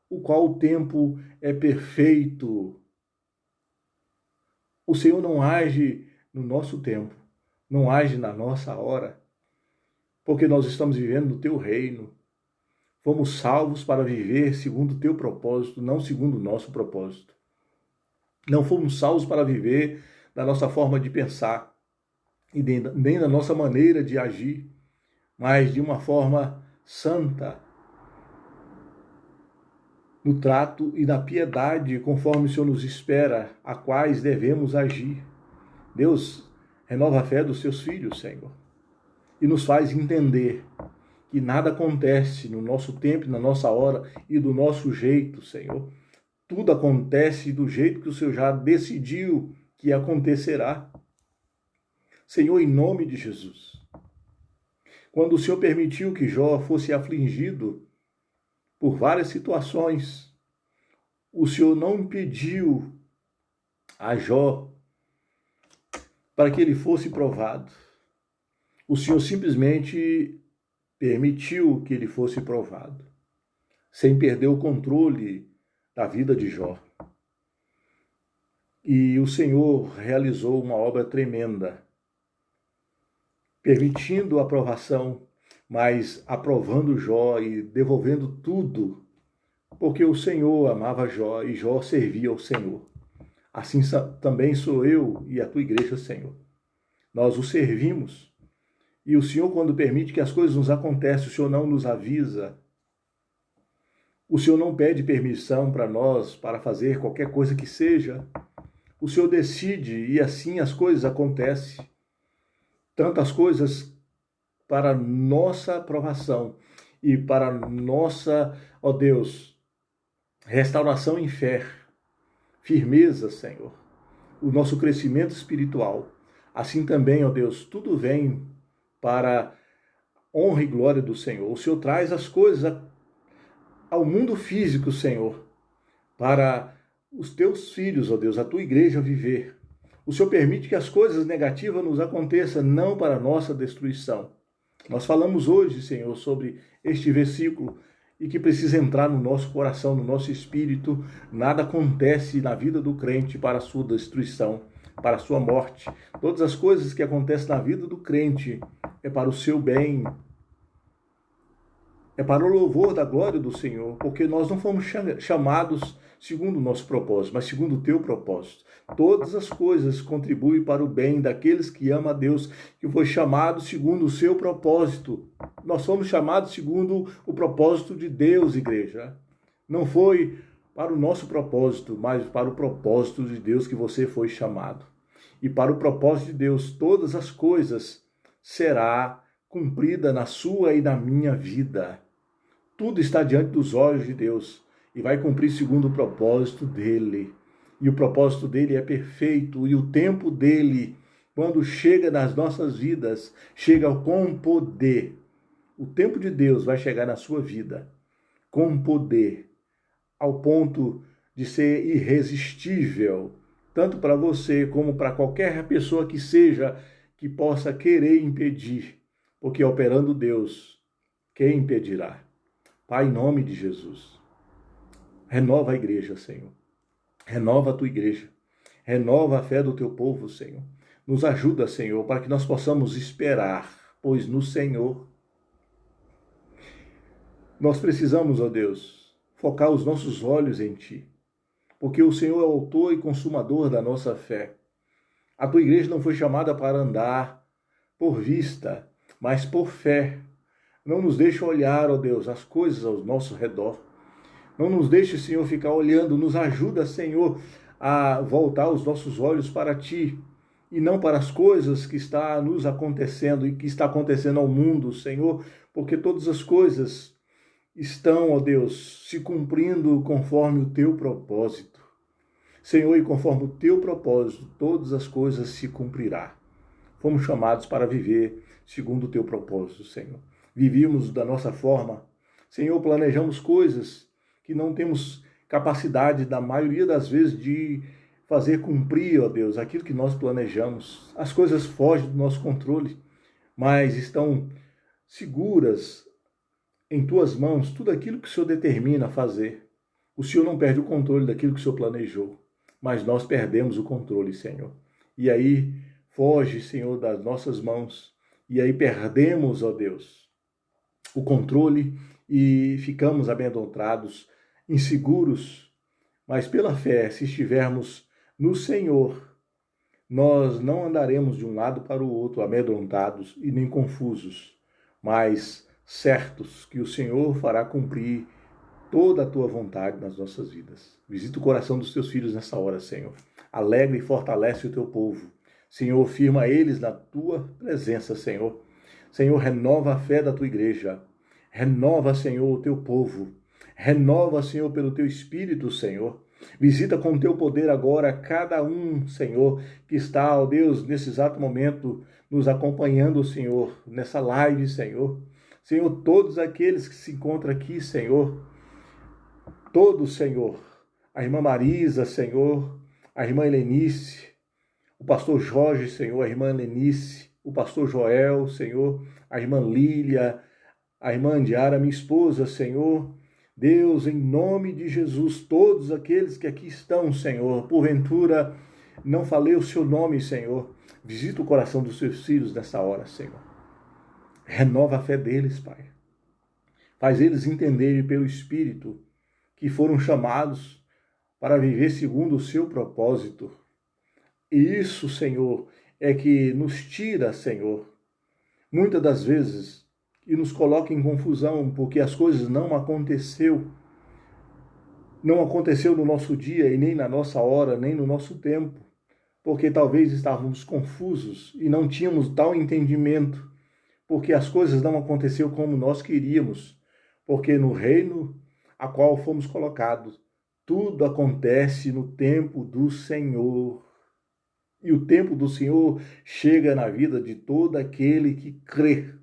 o qual o tempo é perfeito. O Senhor não age no nosso tempo, não age na nossa hora, porque nós estamos vivendo no teu reino. Fomos salvos para viver segundo o teu propósito, não segundo o nosso propósito. Não fomos salvos para viver da nossa forma de pensar e nem da nossa maneira de agir, mas de uma forma santa, no trato e na piedade, conforme o Senhor nos espera, a quais devemos agir. Deus, renova a fé dos seus filhos, Senhor, e nos faz entender que nada acontece no nosso tempo, na nossa hora e do nosso jeito, Senhor. Tudo acontece do jeito que o Senhor já decidiu que acontecerá. Senhor, em nome de Jesus, quando o Senhor permitiu que Jó fosse afligido por várias situações, o Senhor não impediu a Jó para que ele fosse provado. O Senhor simplesmente permitiu que ele fosse provado, sem perder o controle da vida de Jó. E o Senhor realizou uma obra tremenda, permitindo a aprovação, mas aprovando Jó e devolvendo tudo, porque o Senhor amava Jó e Jó servia ao Senhor. Assim também sou eu e a tua igreja, Senhor. Nós o servimos. E o Senhor, quando permite que as coisas nos aconteçam, o Senhor não nos avisa. O Senhor não pede permissão para nós para fazer qualquer coisa que seja. O Senhor decide e assim as coisas acontecem. Tantas coisas para nossa aprovação e para nossa, ó Deus, restauração em fé, firmeza, Senhor, o nosso crescimento espiritual. Assim também, ó Deus, tudo vem para honra e glória do Senhor. O Senhor traz as coisas ao mundo físico, Senhor, para os teus filhos, ó Deus, a tua igreja viver. O Senhor permite que as coisas negativas nos aconteçam, não para a nossa destruição. Nós falamos hoje, Senhor, sobre este versículo e que precisa entrar no nosso coração, no nosso espírito. Nada acontece na vida do crente para a sua destruição, para a sua morte. Todas as coisas que acontecem na vida do crente é para o seu bem, é para o louvor da glória do Senhor, porque nós não fomos chamados segundo o nosso propósito, mas segundo o teu propósito. Todas as coisas contribuem para o bem daqueles que amam a Deus, que foi chamado segundo o seu propósito. Nós fomos chamados segundo o propósito de Deus, igreja. Não foi para o nosso propósito, mas para o propósito de Deus que você foi chamado. E para o propósito de Deus, todas as coisas será cumprida na sua e na minha vida. Tudo está diante dos olhos de Deus e vai cumprir segundo o propósito dele. E o propósito dele é perfeito, e o tempo dele, quando chega nas nossas vidas, chega com poder. O tempo de Deus vai chegar na sua vida com poder, ao ponto de ser irresistível, tanto para você como para qualquer pessoa que seja, que possa querer impedir, porque operando Deus, quem impedirá? Pai, em nome de Jesus, renova a igreja, Senhor. Renova a tua igreja. Renova a fé do teu povo, Senhor. Nos ajuda, Senhor, para que nós possamos esperar, pois no Senhor nós precisamos, ó Deus, focar os nossos olhos em Ti, porque o Senhor é o autor e consumador da nossa fé. A tua igreja não foi chamada para andar por vista, mas por fé. Não nos deixe olhar, ó Deus, as coisas ao nosso redor. Não nos deixe, Senhor, ficar olhando. Nos ajuda, Senhor, a voltar os nossos olhos para Ti e não para as coisas que está nos acontecendo e que está acontecendo ao mundo, Senhor, porque todas as coisas estão, ó Deus, se cumprindo conforme o Teu propósito. Senhor, e conforme o Teu propósito, todas as coisas se cumprirá. Fomos chamados para viver segundo o Teu propósito, Senhor. Vivíamos da nossa forma. Senhor, planejamos coisas que não temos capacidade, da maioria das vezes, de fazer cumprir, ó Deus, aquilo que nós planejamos. As coisas fogem do nosso controle, mas estão seguras em Tuas mãos, tudo aquilo que o Senhor determina a fazer. O Senhor não perde o controle daquilo que o Senhor planejou, mas nós perdemos o controle, Senhor. E aí, foge, Senhor, das nossas mãos. e aí perdemos, ó Deus, o controle e ficamos amedrontados, inseguros, mas pela fé, se estivermos no Senhor, nós não andaremos de um lado para o outro amedrontados e nem confusos, mas certos que o Senhor fará cumprir toda a tua vontade nas nossas vidas. Visita o coração dos teus filhos nessa hora, Senhor. Alegra e fortalece o teu povo. Senhor, firma eles na tua presença, Senhor. Senhor, renova a fé da tua igreja. Renova, Senhor, o teu povo. Renova, Senhor, pelo teu Espírito, Senhor. Visita com o teu poder agora cada um, Senhor, que está, ó Deus, nesse exato momento, nos acompanhando, Senhor, nessa live, Senhor. Senhor, todos aqueles que se encontram aqui, Senhor, todos, Senhor, a irmã Marisa, Senhor, a irmã Helenice, o pastor Jorge, Senhor, a irmã Helenice, o pastor Joel, Senhor, a irmã Lília, a irmã Andiara, minha esposa, Senhor, Deus, em nome de Jesus, todos aqueles que aqui estão, Senhor, porventura não falei o seu nome, Senhor, visita o coração dos seus filhos nessa hora, Senhor. Renova a fé deles, Pai. Faz eles entenderem pelo Espírito que foram chamados para viver segundo o seu propósito. E isso, Senhor, é que nos tira, Senhor, muitas das vezes, e nos coloca em confusão, porque as coisas não aconteceu no nosso dia e nem na nossa hora, nem no nosso tempo, porque talvez estávamos confusos e não tínhamos tal entendimento, porque as coisas não aconteceram como nós queríamos, porque no reino a qual fomos colocados, tudo acontece no tempo do Senhor. E o tempo do Senhor chega na vida de todo aquele que crê.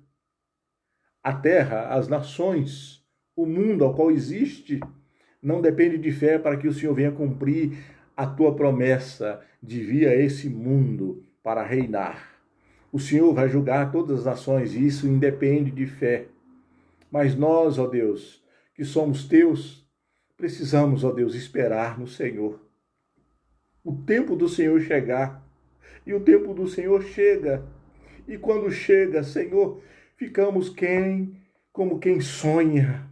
A terra, as nações, o mundo ao qual existe, não depende de fé para que o Senhor venha cumprir a tua promessa de vir a esse mundo para reinar. O Senhor vai julgar todas as nações e isso independe de fé. Mas nós, ó Deus, que somos teus, precisamos, ó Deus, esperar no Senhor. O tempo do Senhor chegar. E o tempo do Senhor chega. E quando chega, Senhor, ficamos como quem sonha.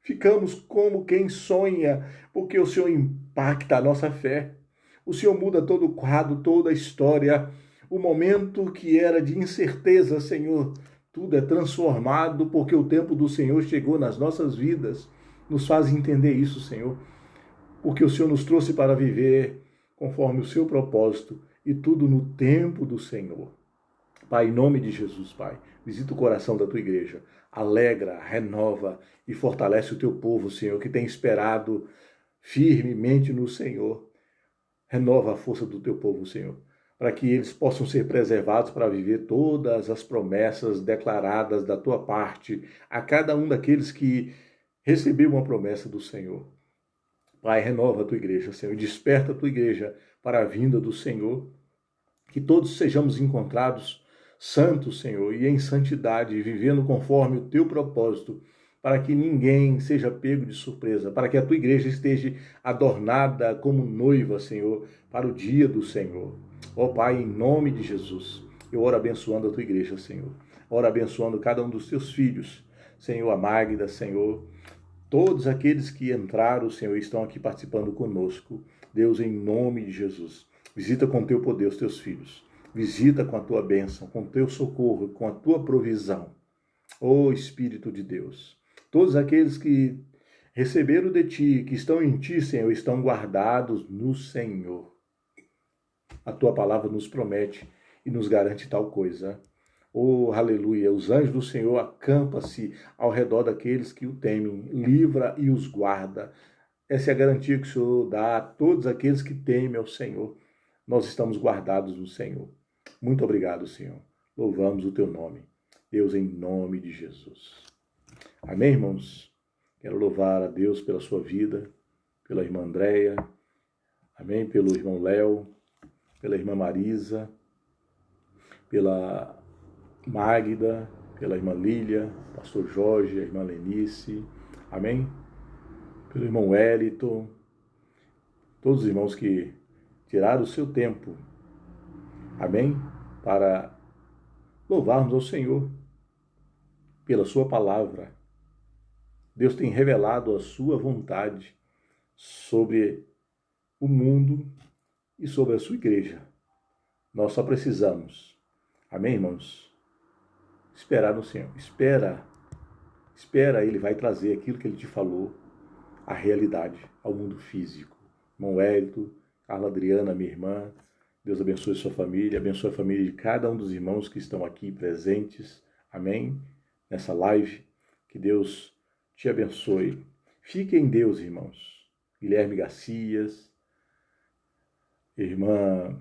Ficamos como quem sonha, porque o Senhor impacta a nossa fé. O Senhor muda todo o quadro, toda a história. O momento que era de incerteza, Senhor, tudo é transformado porque o tempo do Senhor chegou nas nossas vidas. Nos faz entender isso, Senhor, porque o Senhor nos trouxe para viver conforme o seu propósito e tudo no tempo do Senhor. Pai, em nome de Jesus, Pai, visita o coração da tua igreja, alegra, renova e fortalece o teu povo, Senhor, que tem esperado firmemente no Senhor. Renova a força do teu povo, Senhor, para que eles possam ser preservados para viver todas as promessas declaradas da tua parte a cada um daqueles que recebeu uma promessa do Senhor. Pai, renova a tua igreja, Senhor, desperta a tua igreja para a vinda do Senhor, que todos sejamos encontrados santos, Senhor, e em santidade, vivendo conforme o teu propósito, para que ninguém seja pego de surpresa, para que a tua igreja esteja adornada como noiva, Senhor, para o dia do Senhor. Ó Pai, em nome de Jesus, eu oro abençoando a tua igreja, Senhor. Oro abençoando cada um dos teus filhos, Senhor, a Magda, Senhor, todos aqueles que entraram, Senhor, estão aqui participando conosco. Deus, em nome de Jesus, visita com teu poder os teus filhos. Visita com a tua bênção, com o teu socorro, com a tua provisão. Ó Espírito de Deus, todos aqueles que receberam de ti, que estão em ti, Senhor, estão guardados no Senhor. A tua palavra nos promete e nos garante tal coisa. Oh, aleluia! Os anjos do Senhor acampam-se ao redor daqueles que o temem, livra e os guarda. Essa é a garantia que o Senhor dá a todos aqueles que temem ao Senhor. Nós estamos guardados no Senhor. Muito obrigado, Senhor. Louvamos o teu nome. Deus, em nome de Jesus. Amém, irmãos? Quero louvar a Deus pela sua vida, pela irmã Andréia, amém? Pelo irmão Léo, pela irmã Marisa, pela Magda, pela irmã Lília, pastor Jorge, a irmã Lenice, amém? Pelo irmão Wellington, todos os irmãos que tiraram o seu tempo, amém? Para louvarmos ao Senhor pela sua palavra. Deus tem revelado a sua vontade sobre o mundo e sobre a sua igreja. Nós só precisamos, amém, irmãos? Esperar no Senhor. Espera, Ele vai trazer aquilo que Ele te falou, a realidade, ao mundo físico. Irmão Hélito, Carla Adriana, minha irmã, Deus abençoe sua família, abençoe a família de cada um dos irmãos que estão aqui presentes, amém? Nessa live, que Deus te abençoe. Fique em Deus, irmãos. Guilherme Garcias, irmã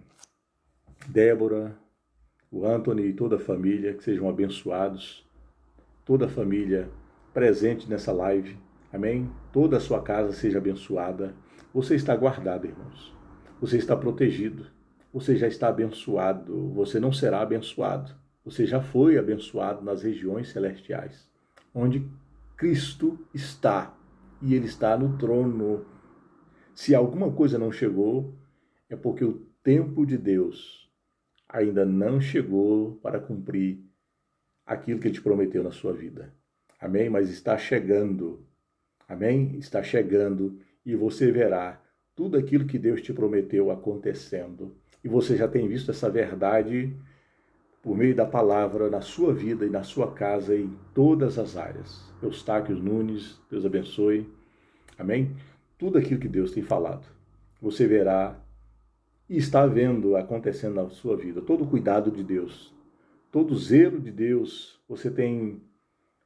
Débora, o Anthony e toda a família, que sejam abençoados. Toda a família presente nessa live, amém? Toda a sua casa seja abençoada. Você está guardado, irmãos. Você está protegido. Você já está abençoado. Você não será abençoado. Você já foi abençoado nas regiões celestiais, onde Cristo está. E Ele está no trono. Se alguma coisa não chegou, é porque o tempo de Deus ainda não chegou para cumprir aquilo que Ele te prometeu na sua vida. Amém? Mas está chegando. Amém? Está chegando e você verá tudo aquilo que Deus te prometeu acontecendo. E você já tem visto essa verdade por meio da palavra na sua vida e na sua casa e em todas as áreas. Eustáquio Nunes, Deus abençoe. Amém? Tudo aquilo que Deus tem falado, você verá e está vendo acontecendo na sua vida. Todo o cuidado de Deus, todo o zelo de Deus, você tem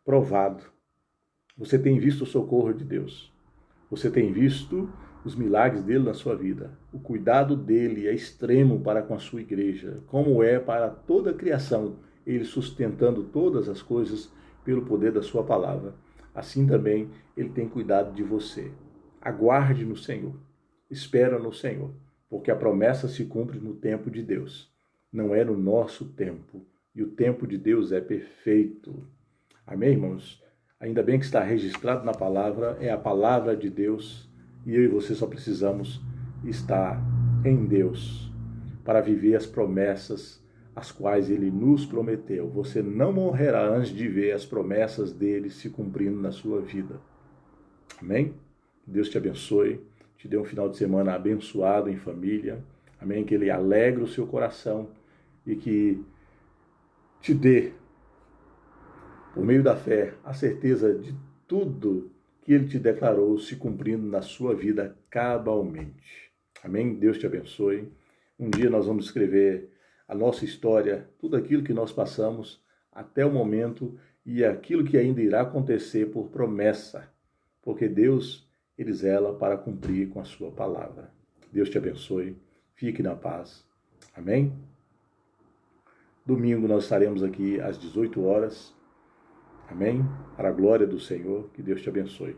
provado. Você tem visto o socorro de Deus. Você tem visto os milagres dele na sua vida. O cuidado dele é extremo para com a sua igreja, como é para toda a criação, ele sustentando todas as coisas pelo poder da sua palavra. Assim também ele tem cuidado de você. Aguarde no Senhor, espera no Senhor, porque a promessa se cumpre no tempo de Deus. Não é no nosso tempo, e o tempo de Deus é perfeito. Amém, irmãos? Ainda bem que está registrado na palavra, é a palavra de Deus, e eu e você só precisamos estar em Deus para viver as promessas as quais Ele nos prometeu. Você não morrerá antes de ver as promessas dele se cumprindo na sua vida. Amém? Deus te abençoe, te dê um final de semana abençoado em família. Amém? Que Ele alegre o seu coração e que te dê, por meio da fé, a certeza de tudo que Ele te declarou se cumprindo na sua vida cabalmente. Amém? Deus te abençoe. Um dia nós vamos escrever a nossa história, tudo aquilo que nós passamos até o momento e aquilo que ainda irá acontecer por promessa, porque Deus, Ele zela para cumprir com a sua palavra. Deus te abençoe. Fique na paz. Amém? Domingo nós estaremos aqui às 18 horas. Amém? Para a glória do Senhor, que Deus te abençoe.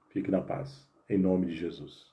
Fique na paz, em nome de Jesus.